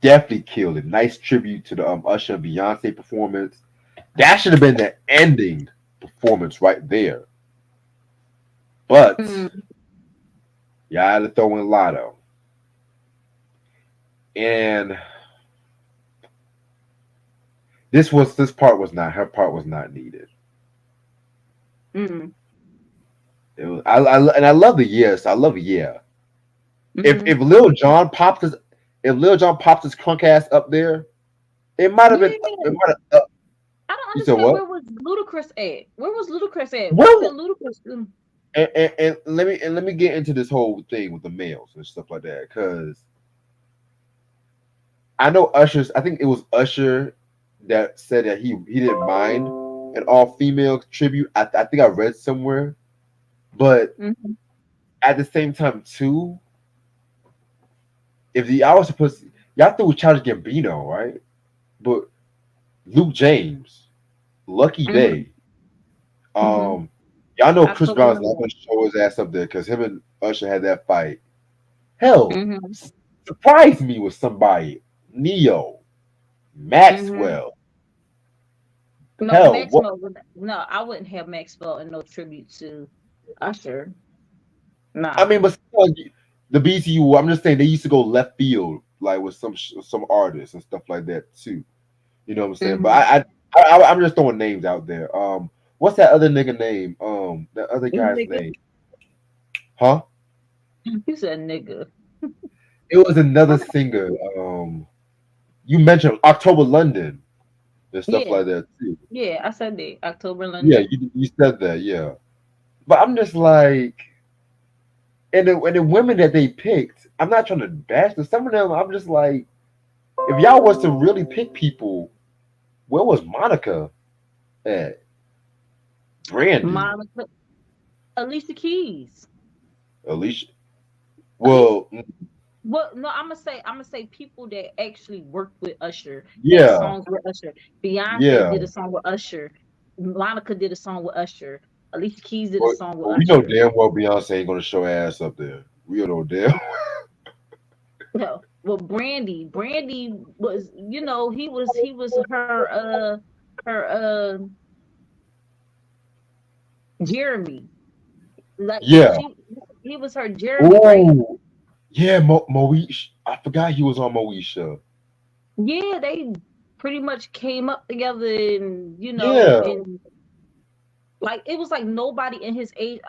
Speaker 3: Definitely killed it. Nice tribute to the Usher and Beyonce performance. That should have been the ending performance right there. But
Speaker 1: Mm.
Speaker 3: y'all had to throw in Lotto. And this part was not her part was not needed.
Speaker 1: Mm.
Speaker 3: It was, and I love the yes. I love yeah.
Speaker 1: Mm-hmm.
Speaker 3: If Lil Jon popped his crunk ass up there, it might have been.
Speaker 1: Yeah,
Speaker 3: It might have.
Speaker 1: I don't
Speaker 3: You said
Speaker 1: understand
Speaker 3: what?
Speaker 1: where was Ludacris at? Where was Ludacris at? Why
Speaker 3: Well,
Speaker 1: couldn't Ludacris?
Speaker 3: and let me get into this whole thing with the males and stuff like that because I know Usher's. I think it was Usher that said that he didn't mind an all female tribute. I think I read somewhere, but
Speaker 1: Mm-hmm.
Speaker 3: at the same time too, if the I was supposed to, y'all threw Childish Gambino right, but Luke James, Lucky
Speaker 1: Mm-hmm.
Speaker 3: Day,
Speaker 1: Mm-hmm.
Speaker 3: um, y'all know Chris
Speaker 1: October
Speaker 3: Brown's not
Speaker 1: London.
Speaker 3: gonna show his ass up there because him and Usher had that fight. Hell,
Speaker 1: Mm-hmm.
Speaker 3: surprise me with somebody, Neo,
Speaker 1: Mm-hmm.
Speaker 3: Maxwell.
Speaker 1: No,
Speaker 3: Hell, what?
Speaker 1: Maxwell. No, I wouldn't have Maxwell and no tribute to Usher.
Speaker 3: I
Speaker 1: Nah.
Speaker 3: mean, but still, the BCU. I'm just saying they used to go left field like with some artists and stuff like that too. You know what I'm saying? But
Speaker 1: Mm-hmm.
Speaker 3: I'm just throwing names out there. What's that other nigga name? That other guy's
Speaker 1: Nigga.
Speaker 3: name? Huh?
Speaker 1: You said nigga.
Speaker 3: It was another singer. You mentioned October London and stuff
Speaker 1: Yeah,
Speaker 3: like that too.
Speaker 1: yeah, I said that. October
Speaker 3: Yeah,
Speaker 1: London.
Speaker 3: you said that. Yeah, but I'm just like, and the women that they picked, I'm not trying to bash, but some of them, I'm just like, if y'all was to really pick people, where was Monica at? Brandy,
Speaker 1: Monica, Alicia Keys.
Speaker 3: Alicia.
Speaker 1: Alicia.
Speaker 3: Well,
Speaker 1: Well, no, I'm gonna say people that actually worked with Usher, had
Speaker 3: yeah,
Speaker 1: songs with Usher. Beyonce
Speaker 3: yeah.
Speaker 1: did a song with Usher. Monica did a song with Usher. Alicia Keys did a
Speaker 3: But,
Speaker 1: song with
Speaker 3: but we know
Speaker 1: Usher.
Speaker 3: damn well Beyonce ain't gonna show ass up there. We know damn.
Speaker 1: No, well, Brandy was, he was her Jeremy. Like
Speaker 3: Yeah.
Speaker 1: he was her Jeremy, right?
Speaker 3: Oh, yeah. Moesha. I forgot he was on Moesha.
Speaker 1: Yeah, they pretty much came up together, and
Speaker 3: Yeah,
Speaker 1: and like it was like nobody in his age.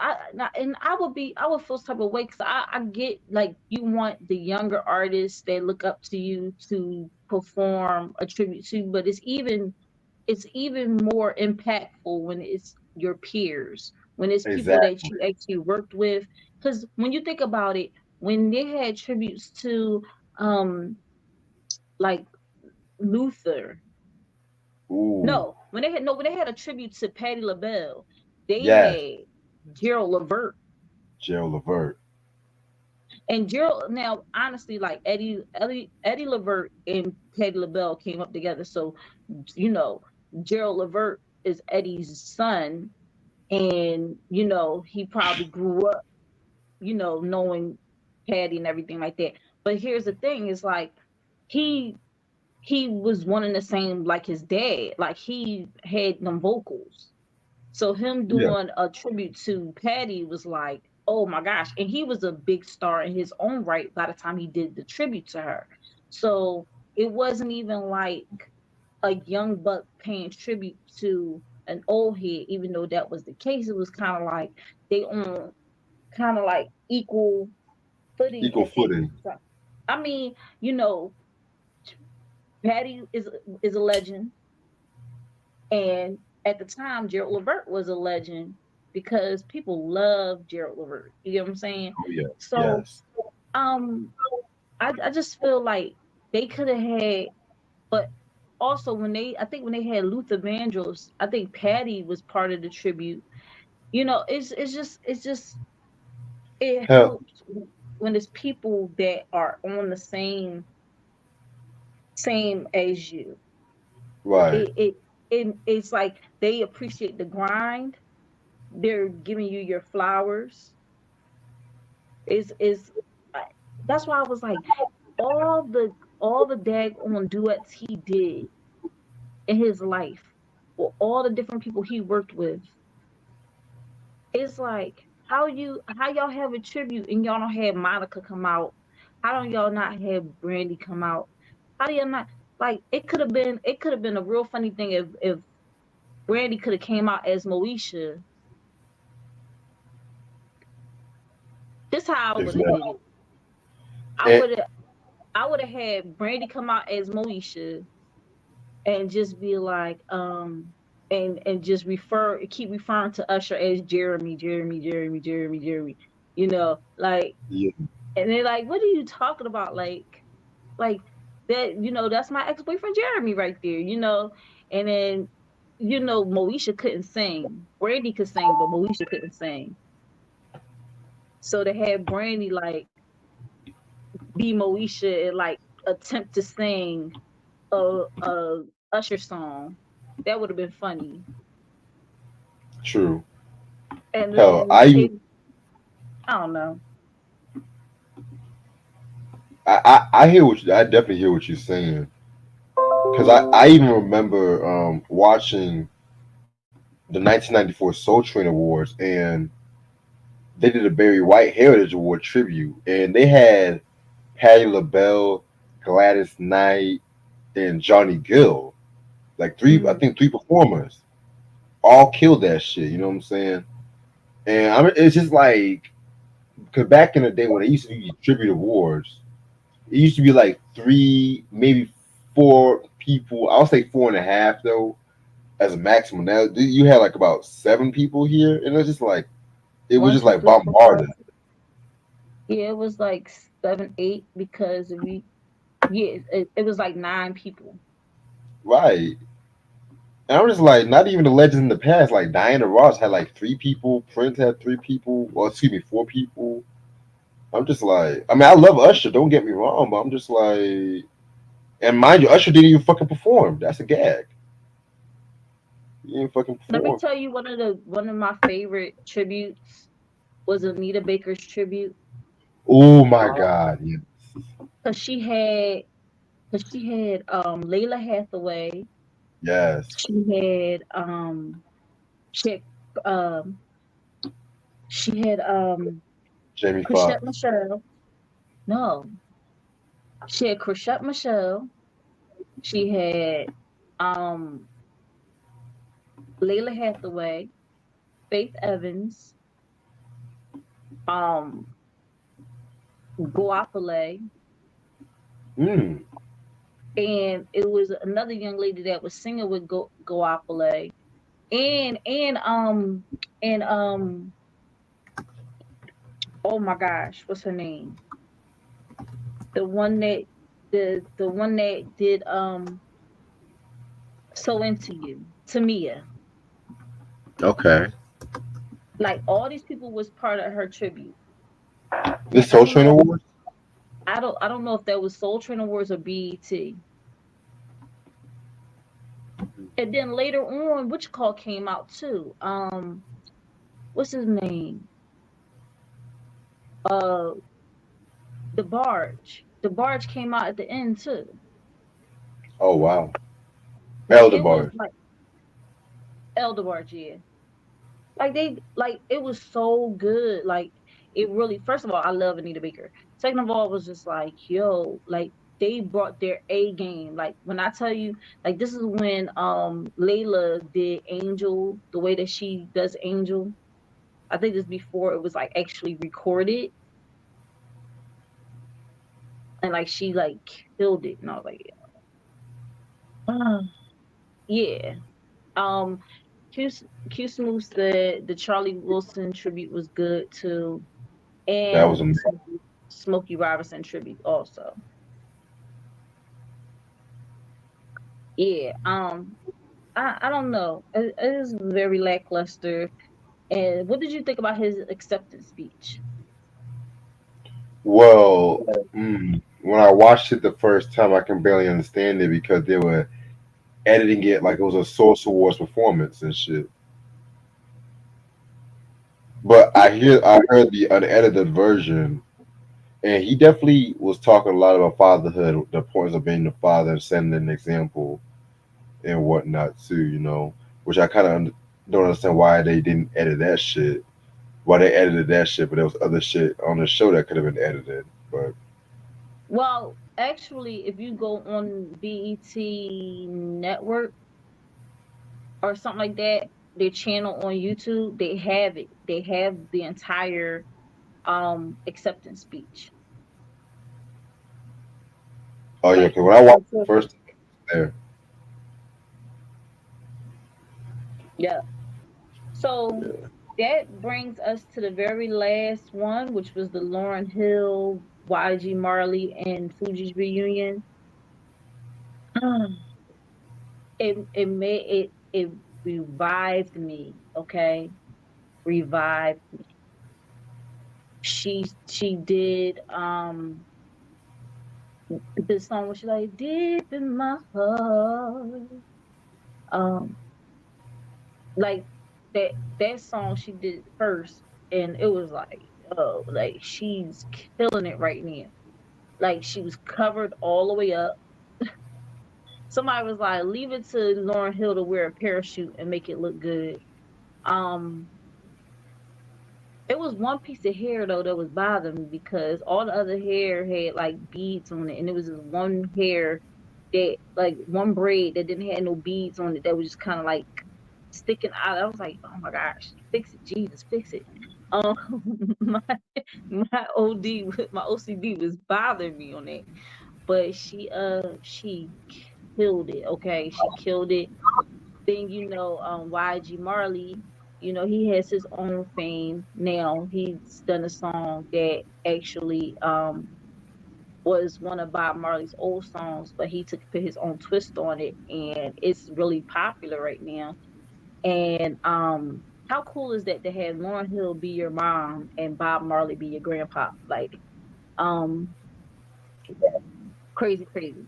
Speaker 1: And I would feel some type of way because I get like you want the younger artists that look up to you to perform a tribute to, but it's even more impactful when it's your peers, when it's people that
Speaker 3: exactly.
Speaker 1: you actually worked with. Because when you think about it, when they had tributes to like Luther.
Speaker 3: Ooh,
Speaker 1: No, when they had a tribute to Patti LaBelle, they
Speaker 3: Yes,
Speaker 1: had Gerald Levert.
Speaker 3: Gerald Levert.
Speaker 1: And Gerald, now honestly, like Eddie Levert and Patti LaBelle came up together. So, you know, Gerald Levert is Eddie's son, and he probably grew up, knowing Patty and everything like that. But here's the thing: is like he he was one and the same like his dad. Like he had them vocals. So him
Speaker 3: Yeah,
Speaker 1: doing a tribute to Patty was like, oh my gosh. And he was a big star in his own right by the time he did the tribute to her. So it wasn't even like a young buck paying tribute to an old head, even though that was the case. It was kind of like they on kind of like equal footing
Speaker 3: equal
Speaker 1: at that.
Speaker 3: footing.
Speaker 1: I mean, you know, Patty is a legend, and at the time, Gerald Levert was a legend because people love Gerald Levert. You get what I'm saying?
Speaker 3: Oh yeah,
Speaker 1: So,
Speaker 3: yes.
Speaker 1: um, I just feel like they could have had, but also I think when they had Luther Vandross, I think Patty was part of the tribute. It's just it
Speaker 3: Hell,
Speaker 1: helps when it's people that are on the same as you.
Speaker 3: right.
Speaker 1: It's like they appreciate the grind. They're giving you your flowers. Is That's why I was like, all the daggone duets he did in his life, or all the different people he worked with. It's like how y'all have a tribute and y'all don't have Monica come out. How don't y'all not have Brandy come out? How do y'all not, like, it could have been a real funny thing if Brandy could have came out as Moesha. This how I would have
Speaker 3: Exactly.
Speaker 1: did it. I
Speaker 3: And
Speaker 1: would have I would have had Brandy come out as Moesha and just be like, and just keep referring to Usher as Jeremy, Jeremy, Jeremy, Jeremy, Jeremy. Like,
Speaker 3: yeah,
Speaker 1: and they're like, what are you talking about? Like that, that's my ex-boyfriend Jeremy right there, And then, Moesha couldn't sing. Brandy could sing, but Moesha couldn't sing. So they had Brandy like be Moesha and like attempt to sing a Usher song. That would have been funny.
Speaker 3: true.
Speaker 1: And
Speaker 3: Hell,
Speaker 1: then I don't know.
Speaker 3: I hear I definitely hear what you're saying. Because I even remember watching the 1994 Soul Train Awards, and they did a Barry White Heritage Award tribute, and they had Patti LaBelle, Gladys Knight, and Johnny Gill, like I
Speaker 1: Mm.
Speaker 3: think three performers, all killed that shit. You know what I'm saying? And it's just like, because back in the day when they used to do tribute awards, it used to be like three, maybe four people. I'll say four and a half though, as a maximum. Now you had like about seven people here, and it's just like it was
Speaker 1: One,
Speaker 3: just
Speaker 1: two,
Speaker 3: like
Speaker 1: three, four, five.
Speaker 3: bombarded,
Speaker 1: Yeah, it was like 7, 8 because yeah, it was like 9 people.
Speaker 3: right? And I'm just like, not even the legends in the past. Like Diana Ross had like three people, Prince had three people, or excuse me, four people. I'm just like, I mean, I love Usher. Don't get me wrong, but I'm just like, and mind you, Usher didn't even fucking perform. That's a gag. He didn't fucking
Speaker 1: Let me
Speaker 3: perform.
Speaker 1: tell you one of my favorite tributes was Anita Baker's tribute.
Speaker 3: Oh my god, yeah.
Speaker 1: Cause she had Layla Hathaway.
Speaker 3: Yes,
Speaker 1: She had she had um she had
Speaker 3: Jamie
Speaker 1: Chrisette
Speaker 3: Foxx.
Speaker 1: Michelle. No, she had Chrisette Michelle. She had um Layla Hathaway, Faith Evans, um Goapele,
Speaker 3: Mm,
Speaker 1: and it was another young lady that was singing with Goapele, and oh my gosh, what's her name? The one that did So Into You. Tamia.
Speaker 3: Okay.
Speaker 1: Like all these people was part of her tribute.
Speaker 3: This
Speaker 1: Like I
Speaker 3: Soul
Speaker 1: don't
Speaker 3: Train
Speaker 1: know,
Speaker 3: Awards?
Speaker 1: I don't know if that was Soul Train Awards or BET. And then later on, which call came out too. What's his name? Uh, the Barge. The Barge came out at the end too.
Speaker 3: Oh wow.
Speaker 1: Like
Speaker 3: Elder
Speaker 1: it was
Speaker 3: Bars.
Speaker 1: like Elder Barge, yeah. Like they like it was so good. Like it really. First of all, I love Anita Baker. Second of all, it was just like yo, like they brought their A game. Like when I tell you, like this is when Layla did Angel the way that she does Angel. I think this before it was like actually recorded and like she like killed it. And I was like, yeah. Um, Q Q Smooth said the Charlie Wilson tribute was good too,
Speaker 3: That was
Speaker 1: and
Speaker 3: amazing.
Speaker 1: Smokey Robinson tribute also. Yeah. I don't know. It is very lackluster. And what did you think about his acceptance speech?
Speaker 3: Well, when I watched it the first time, I can barely understand it because they were editing it like it was a Source Awards performance and shit. But I heard the unedited version, and he definitely was talking a lot about fatherhood, the importance of being the father and setting an example and whatnot too. Which I kind of don't understand why they didn't edit that shit. Why they edited that shit, but there was other shit on the show that could have been edited. But
Speaker 1: Well, actually, if you go on BET Network or something like that, their channel on YouTube, they have it. They have the entire acceptance speech.
Speaker 3: oh yeah,
Speaker 1: Like
Speaker 3: because when I watched the
Speaker 1: unfiltered.
Speaker 3: first time there,
Speaker 1: Yeah. So that brings us to the very last one, which was the Lauryn Hill, YG Marley, and Fuji's reunion. It made it revived me, okay? Revived me. She did this song was like deep in my heart. Um like that song she did first and it was like, oh, like she's killing it right now. Like she was covered all the way up. Somebody was like, leave it to Lauryn Hill to wear a parachute and make it look good. Um It was one piece of hair though that was bothering me because all the other hair had like beads on it, and it was this one hair that like one braid that didn't have no beads on it that was just kind of like sticking out. I was like, oh my gosh, fix it, Jesus, fix it. Um, my my my OCD was bothering me on that, but she killed it. Okay, she killed it. Then YG Marley, he has his own fame now. He's done a song that actually was one of Bob Marley's old songs, but he took put his own twist on it, and it's really popular right now. And how cool is that to have Lauryn Hill be your mom and Bob Marley be your grandpa? Like, um, crazy, crazy.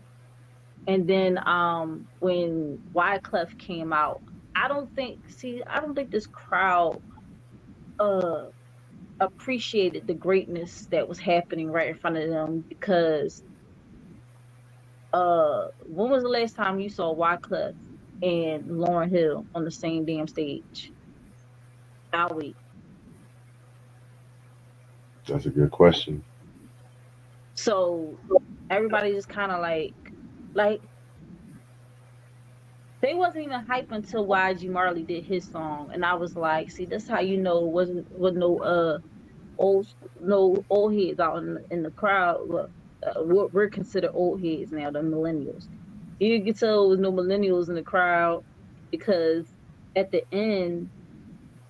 Speaker 1: And then when Wyclef came out, I don't think this crowd uh appreciated the greatness that was happening right in front of them because when was the last time you saw Wyclef and Lauryn Hill on the same damn stage? I'll wait.
Speaker 3: that's a good question.
Speaker 1: So everybody just kind of like they wasn't even hype until YG Marley did his song, and I was like, see, that's how you know it wasn't no no old heads out in the crowd. Well, what we're considered old heads now, the millennials. You can tell there was no millennials in the crowd because at the end,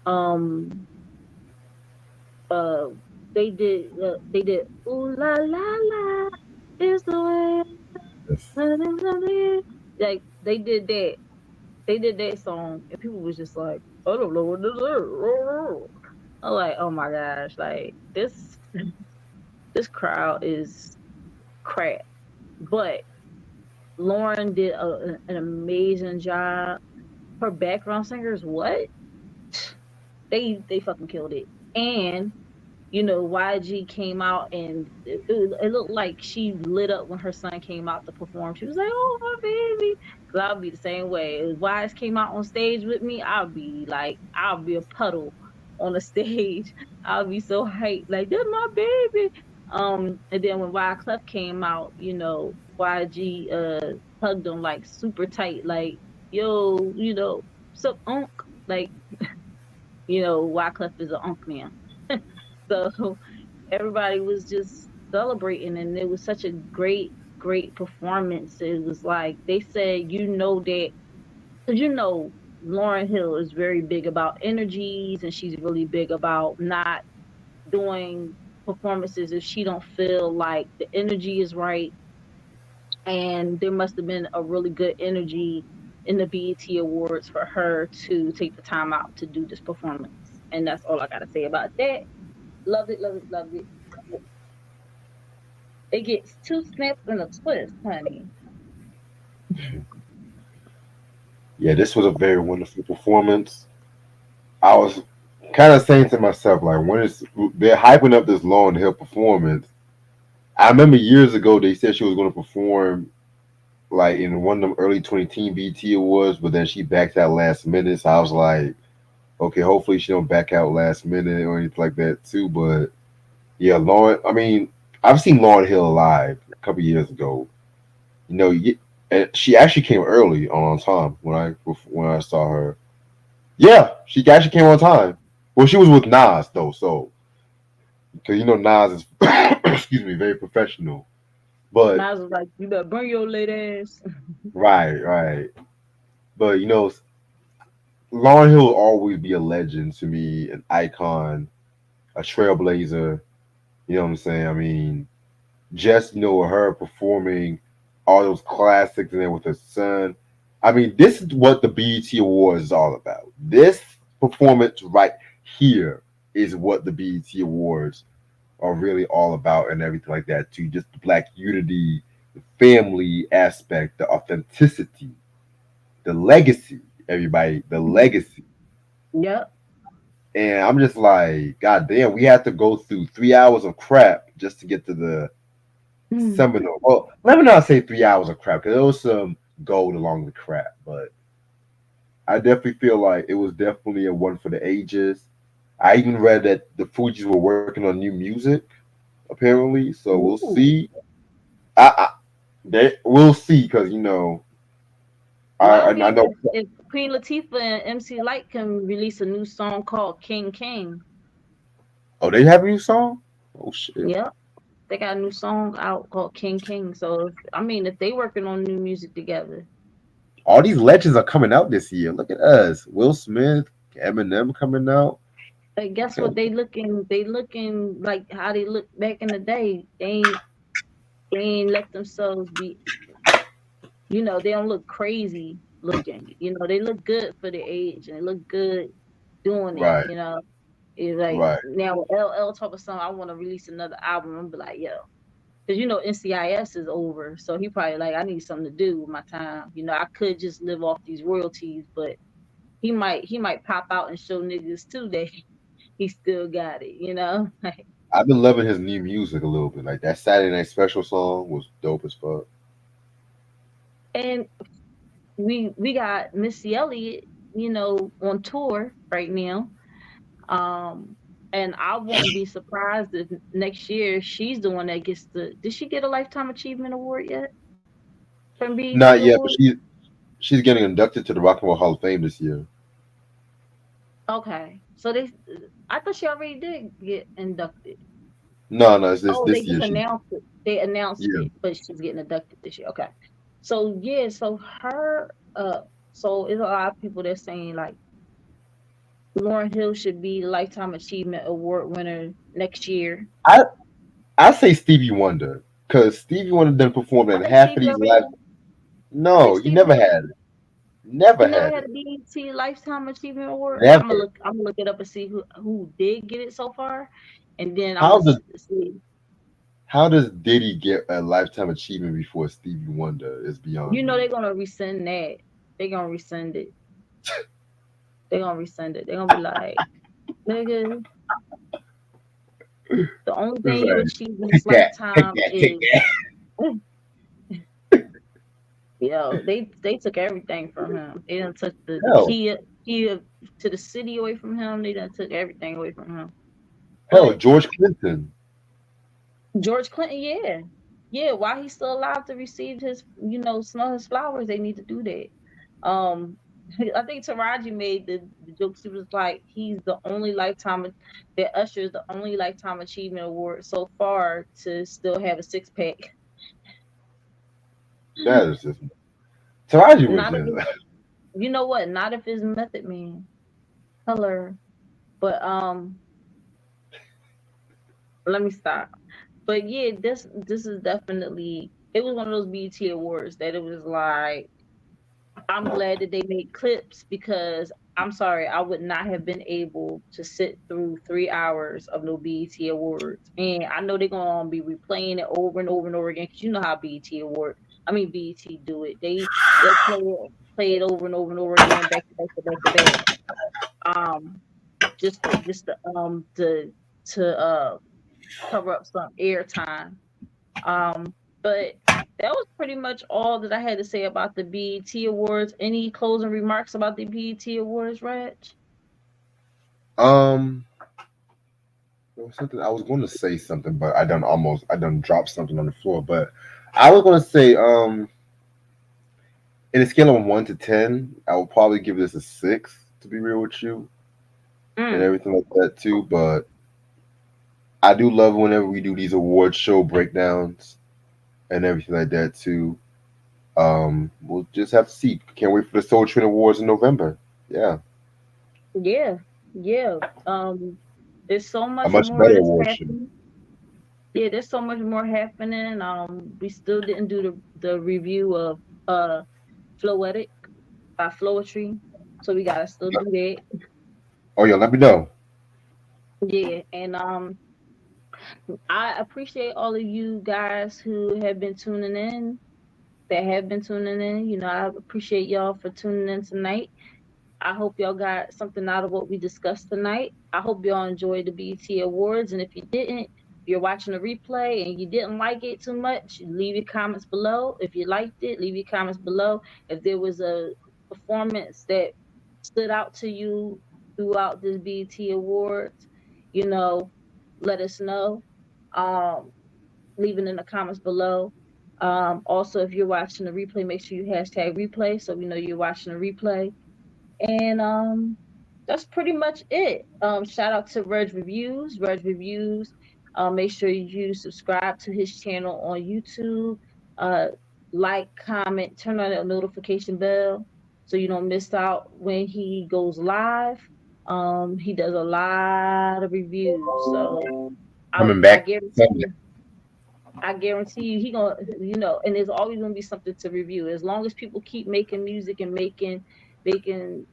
Speaker 1: um, uh, they did ooh la la la is the way
Speaker 3: Yes.
Speaker 1: like they did that They did that song, and people was just like, I don't know what this is. I'm like, oh my gosh, like this crowd is crap. But Lauren did an amazing job. Her background singers, what? They fucking killed it. And YG came out and it looked like she lit up when her son came out to perform. She was like, "Oh, my baby," because I'll be the same way. If Wise came out on stage with me, I'll be a puddle on the stage. I'll be so hyped, like that's my baby. And then when Wyclef came out, YG hugged him like super tight, like yo, sup unk, like Wyclef is an unk man. So everybody was just celebrating, and it was such a great performance. It was like they said, that because Lauren Hill is very big about energies, and she's really big about not doing performances if she don't feel like the energy is right. And there must have been a really good energy in the BET Awards for her to take the time out to do this performance. And that's all I gotta say about that. Loved it, loved it, loved it. It gets two snaps and a twist, honey.
Speaker 3: Yeah, this was a very wonderful performance. I was kind of saying to myself, like, when is they're hyping up this Lauryn Hill performance? I remember years ago they said she was going to perform like in one of them early 2010 BT Awards, but then she backed out last minute. So I was like, okay, hopefully she don't back out last minute or anything like that too. But yeah, Lauren. I mean, I've seen Lauryn Hill live a couple years ago. And she actually came early on time when I saw her. Yeah, she actually came on time. Well, she was with Nas though, so because Nas is excuse me, very professional. But
Speaker 1: Nas was like, "You better bring your late ass."
Speaker 3: right, right. But Lauryn Hill will always be a legend to me, an icon, a trailblazer. You know what I'm saying? I mean, just her performing all those classics and then with her son. I mean, this is what the BET Awards is all about. This performance right here is what the BET Awards are really all about and everything like that too. Just the black unity, the family aspect, the authenticity, the legacy, everybody, the legacy.
Speaker 1: Yep.
Speaker 3: And I'm just like, God damn, we had to go through 3 hours of crap just to get to the
Speaker 1: Mm.
Speaker 3: seminal. Well, let me not say 3 hours of crap because there was some gold along the crap, but I definitely feel like it was definitely a one for the ages. I even read that the Fugees were working on new music, apparently. So we'll
Speaker 1: Ooh.
Speaker 3: see. We'll see because
Speaker 1: Well, I don't
Speaker 3: I
Speaker 1: care
Speaker 3: know.
Speaker 1: if Queen Latifah and MC Light can release a new song called King King.
Speaker 3: Oh, they have a new song. Oh shit!
Speaker 1: Yep. They got a new song out called King King. So if they working on new music together.
Speaker 3: All these legends are coming out this year. Look at us. Will Smith, Eminem coming out.
Speaker 1: But guess what? They looking like how they look back in the day. They ain't let themselves be, they don't look crazy looking. They look good for the age and they look good doing
Speaker 3: Right,
Speaker 1: it. It's like
Speaker 3: right.
Speaker 1: now LL talk about something, I want to release another album. I'm be like, yo. Because NCIS is over. So he probably like, I need something to do with my time. I could just live off these royalties, but he might pop out and show niggas too that he still got it. Like,
Speaker 3: I've been loving his new music a little bit. Like that Saturday Night Special song was dope as fuck.
Speaker 1: and we got Missy Elliott, on tour right now. Um, and I won't be surprised if next year she's the one that gets did she get a Lifetime Achievement Award yet from BET
Speaker 3: Not yet, but
Speaker 1: Awards?
Speaker 3: she's getting inducted to the Rock and Roll Hall of Fame this year.
Speaker 1: Okay. So I thought she already did get inducted.
Speaker 3: No, no, it's
Speaker 1: Oh, they
Speaker 3: this
Speaker 1: just
Speaker 3: year. She
Speaker 1: announced it. They announced
Speaker 3: Yeah.
Speaker 1: it, but she's getting inducted this year. Okay. So yeah, so it's a lot of people that saying like Lauren Hill should be the Lifetime Achievement Award winner next year.
Speaker 3: I I say Stevie Wonder because Stevie Wonder done performed
Speaker 1: I
Speaker 3: in
Speaker 1: think
Speaker 3: half of
Speaker 1: Stevie
Speaker 3: these
Speaker 1: already
Speaker 3: live.
Speaker 1: I think
Speaker 3: No, you
Speaker 1: Stevie
Speaker 3: never
Speaker 1: already
Speaker 3: had it. Never
Speaker 1: You never
Speaker 3: had
Speaker 1: had
Speaker 3: it.
Speaker 1: a BET Lifetime Achievement Award?
Speaker 3: Never.
Speaker 1: I'm gonna look it up and see who did get it so far, and then I'm
Speaker 3: How
Speaker 1: gonna
Speaker 3: does
Speaker 1: see.
Speaker 3: how does Diddy get a lifetime achievement before Stevie Wonder? Is
Speaker 1: You
Speaker 3: beyond
Speaker 1: know
Speaker 3: me.
Speaker 1: they're gonna rescind that. They're gonna rescind it. They're gonna rescind it. They're gonna be like, nigga, the only
Speaker 3: It's
Speaker 1: thing you
Speaker 3: like,
Speaker 1: achieved in this
Speaker 3: take that, take
Speaker 1: lifetime
Speaker 3: that, take
Speaker 1: is,
Speaker 3: that.
Speaker 1: yo, they took everything from him. They done took the
Speaker 3: Hell,
Speaker 1: key to the city away from him. They done took everything away from him.
Speaker 3: hell,
Speaker 1: But
Speaker 3: George Clinton.
Speaker 1: George Clinton, yeah. Yeah, while he's still alive to receive his, smell his flowers, they need to do that. Um, I think Taraji made the joke. She was like, he's the only that Usher is the only lifetime achievement award so far to still have a six pack.
Speaker 3: That is just Taraji was
Speaker 1: Not if
Speaker 3: just.
Speaker 1: it's, you know what? Not if it's Method Man. Color. But let me stop. But yeah, this is definitely, it was one of those BET awards that it was like, I'm glad that they made clips because I'm sorry, I would not have been able to sit through 3 hours of no BET Awards. And I know they're gonna be replaying it over and over and over again because you know how BET do it. They'll play it over and over and over again, back to back to back to back. Um, just to cover up some airtime. Um, but that was pretty much all that I had to say about the BET Awards. Any closing remarks about the BET Awards, Reg?
Speaker 3: Um, there was something I was going to say something, but I done dropped something on the floor. But I was going to say, in a scale of 1 to 10, I would probably give this a 6. To be real with you, and
Speaker 1: Mm,
Speaker 3: everything like that too. But I do love whenever we do these award show breakdowns and everything like that too. We'll just have to see. Can't wait for the Soul Train Awards in November. Yeah,
Speaker 1: yeah, yeah. There's so
Speaker 3: a
Speaker 1: much
Speaker 3: much
Speaker 1: more
Speaker 3: better
Speaker 1: that's
Speaker 3: award show.
Speaker 1: happening. Yeah, there's so much more happening. We still didn't do the review of Floetic by Floetry, so we gotta still do that.
Speaker 3: Oh yeah, let me know.
Speaker 1: Yeah, and I appreciate all of you guys who have been tuning in. That have been tuning in. I appreciate y'all for tuning in tonight. I hope y'all got something out of what we discussed tonight. I hope y'all enjoyed the BET Awards. And if you didn't, you're watching a replay and you didn't like it too much, leave your comments below. If you liked it, leave your comments below. If there was a performance that stood out to you throughout this BET Awards, you know, let us know. Um, Leave it in the comments below. Also, if you're watching the replay, make sure you hashtag replay so we know you're watching the replay. And that's pretty much it. Shout out to Reg Reviews. Reg Reviews. Make sure you subscribe to his channel on YouTube. Uh, like, comment, turn on that notification bell so you don't miss out when he goes live. He does a lot of reviews, so
Speaker 3: Coming
Speaker 1: I
Speaker 3: back
Speaker 1: guarantee
Speaker 3: Sunday.
Speaker 1: you. I guarantee you he gonna, and there's always gonna be something to review. As long as people keep making music and making, doing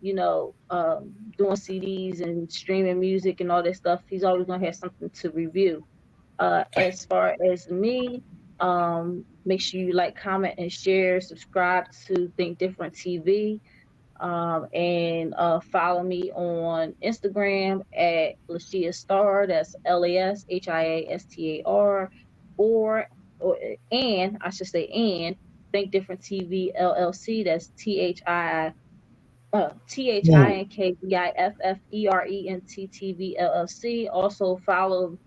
Speaker 1: CDs and streaming music and all that stuff, he's always gonna have something to review. As far as me, make sure you like, comment, and share. Subscribe to Think Different TV. And follow me on Instagram at Lashia Star. That's LASHIASTAR, or and I should say and Think Different TV LLC. That's THINKDIFFERENT Also follow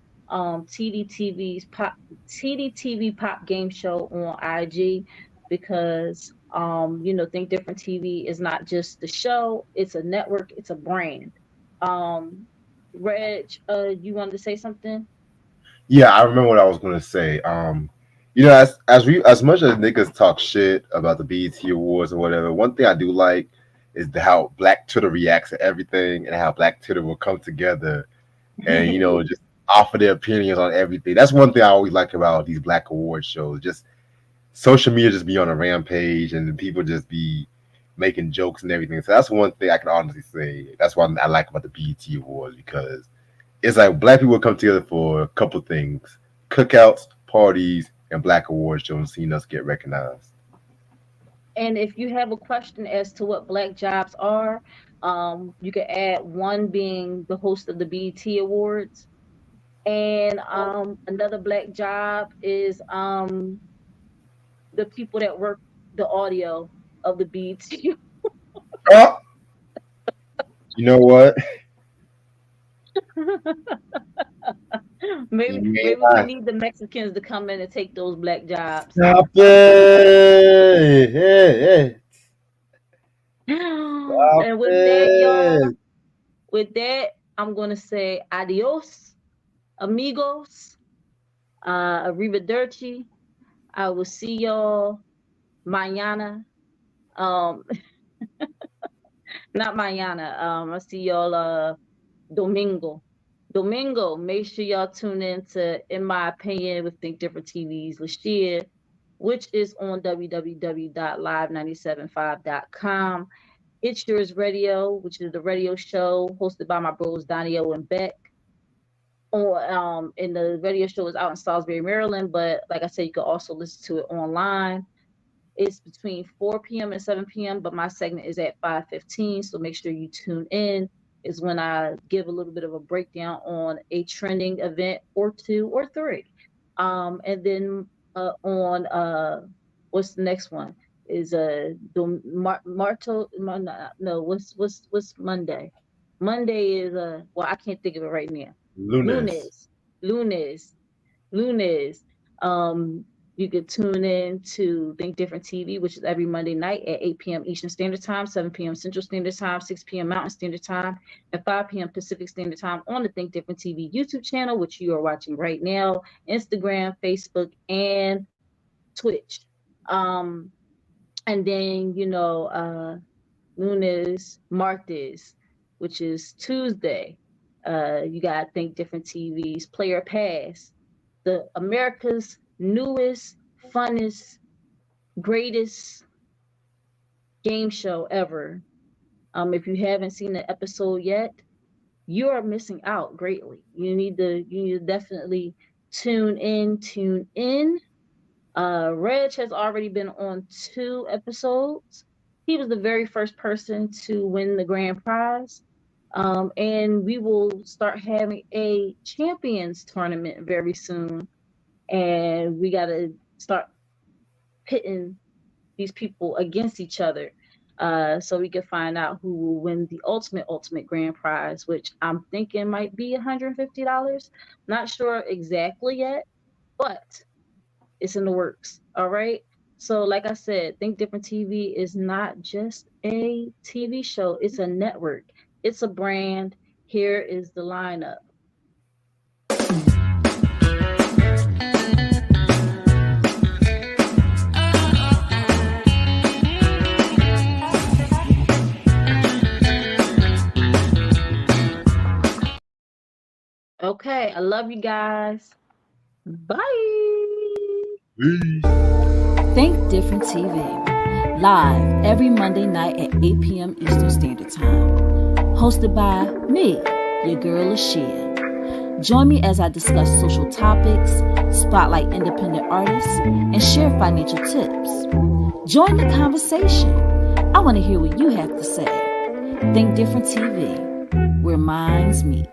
Speaker 1: TDTV Pop Game Show on IG, because Think Different TV is not just the show, it's a network, it's a brand. Reg, you wanted to say something?
Speaker 3: Yeah, I remember what I was gonna say. As much as niggas talk shit about the BET Awards or whatever, one thing I do like is how Black Twitter reacts to everything and how Black Twitter will come together and just offer their opinions on everything. That's one thing I always like about these Black award shows. Just social media just be on a rampage and people just be making jokes and everything. So that's one thing I can honestly say. That's what I like about the BET Awards, because it's like black people come together for a couple things: cookouts, parties, and black awards shows, seeing us get recognized.
Speaker 1: And if you have a question as to what black jobs are, you can add one being the host of the BET Awards. And another black job is the people that work the audio of the BET.
Speaker 3: Oh, you know what? You
Speaker 1: Maybe
Speaker 3: ain't
Speaker 1: we
Speaker 3: lying.
Speaker 1: need the Mexicans to come in and take those black jobs.
Speaker 3: Stop it! Hey, stop
Speaker 1: And with that, y'all,
Speaker 3: it!
Speaker 1: with that, I'm gonna say adios, amigos, arrivederci. I will see y'all mañana. Um, not mañana. I'll see y'all domingo. Domingo. Make sure y'all tune in to In My Opinion with Think Different TV's Lashia, which is on www.live975.com. It's Yours Radio, which is the radio show hosted by my bros Daniel and Beck. And the radio show is out in Salisbury, Maryland, but like I said, you can also listen to it online. It's between 4 p.m. and 7 p.m., but my segment is at 5:15, so make sure you tune in. Is when I give a little bit of a breakdown on a trending event or two or three. And then on what's the next one? Is what's Monday? Monday is well, I can't think of it right now.
Speaker 3: Lunas.
Speaker 1: Lunes. You can tune in to Think Different TV, which is every Monday night at 8 p.m. Eastern Standard Time, 7 p.m. Central Standard Time, 6 p.m. Mountain Standard Time, and 5 p.m. Pacific Standard Time on the Think Different TV YouTube channel, which you are watching right now, Instagram, Facebook, and Twitch. And then, lunes, martes, which is Tuesday. You got Think Different TV's Player Pass, the America's newest, funnest, greatest game show ever. If you haven't seen the episode yet, you are missing out greatly. You need to definitely tune in. Reg has already been on 2 episodes. He was the very first person to win the grand prize. And we will start having a champions tournament very soon. And we got to start pitting these people against each other, so we can find out who will win the ultimate grand prize, which I'm thinking might be $150. Not sure exactly yet, but it's in the works. All right. So like I said, Think Different TV is not just a TV show. It's a network. It's a brand. Here is the lineup. Okay, I love you guys. Bye.
Speaker 3: Peace.
Speaker 4: Think Different TV, live every Monday night at 8 p.m. Eastern Standard Time. Hosted by me, your girl Lashia. Join me as I discuss social topics, spotlight independent artists, and share financial tips. Join the conversation. I want to hear what you have to say. Think Different TV, where minds meet.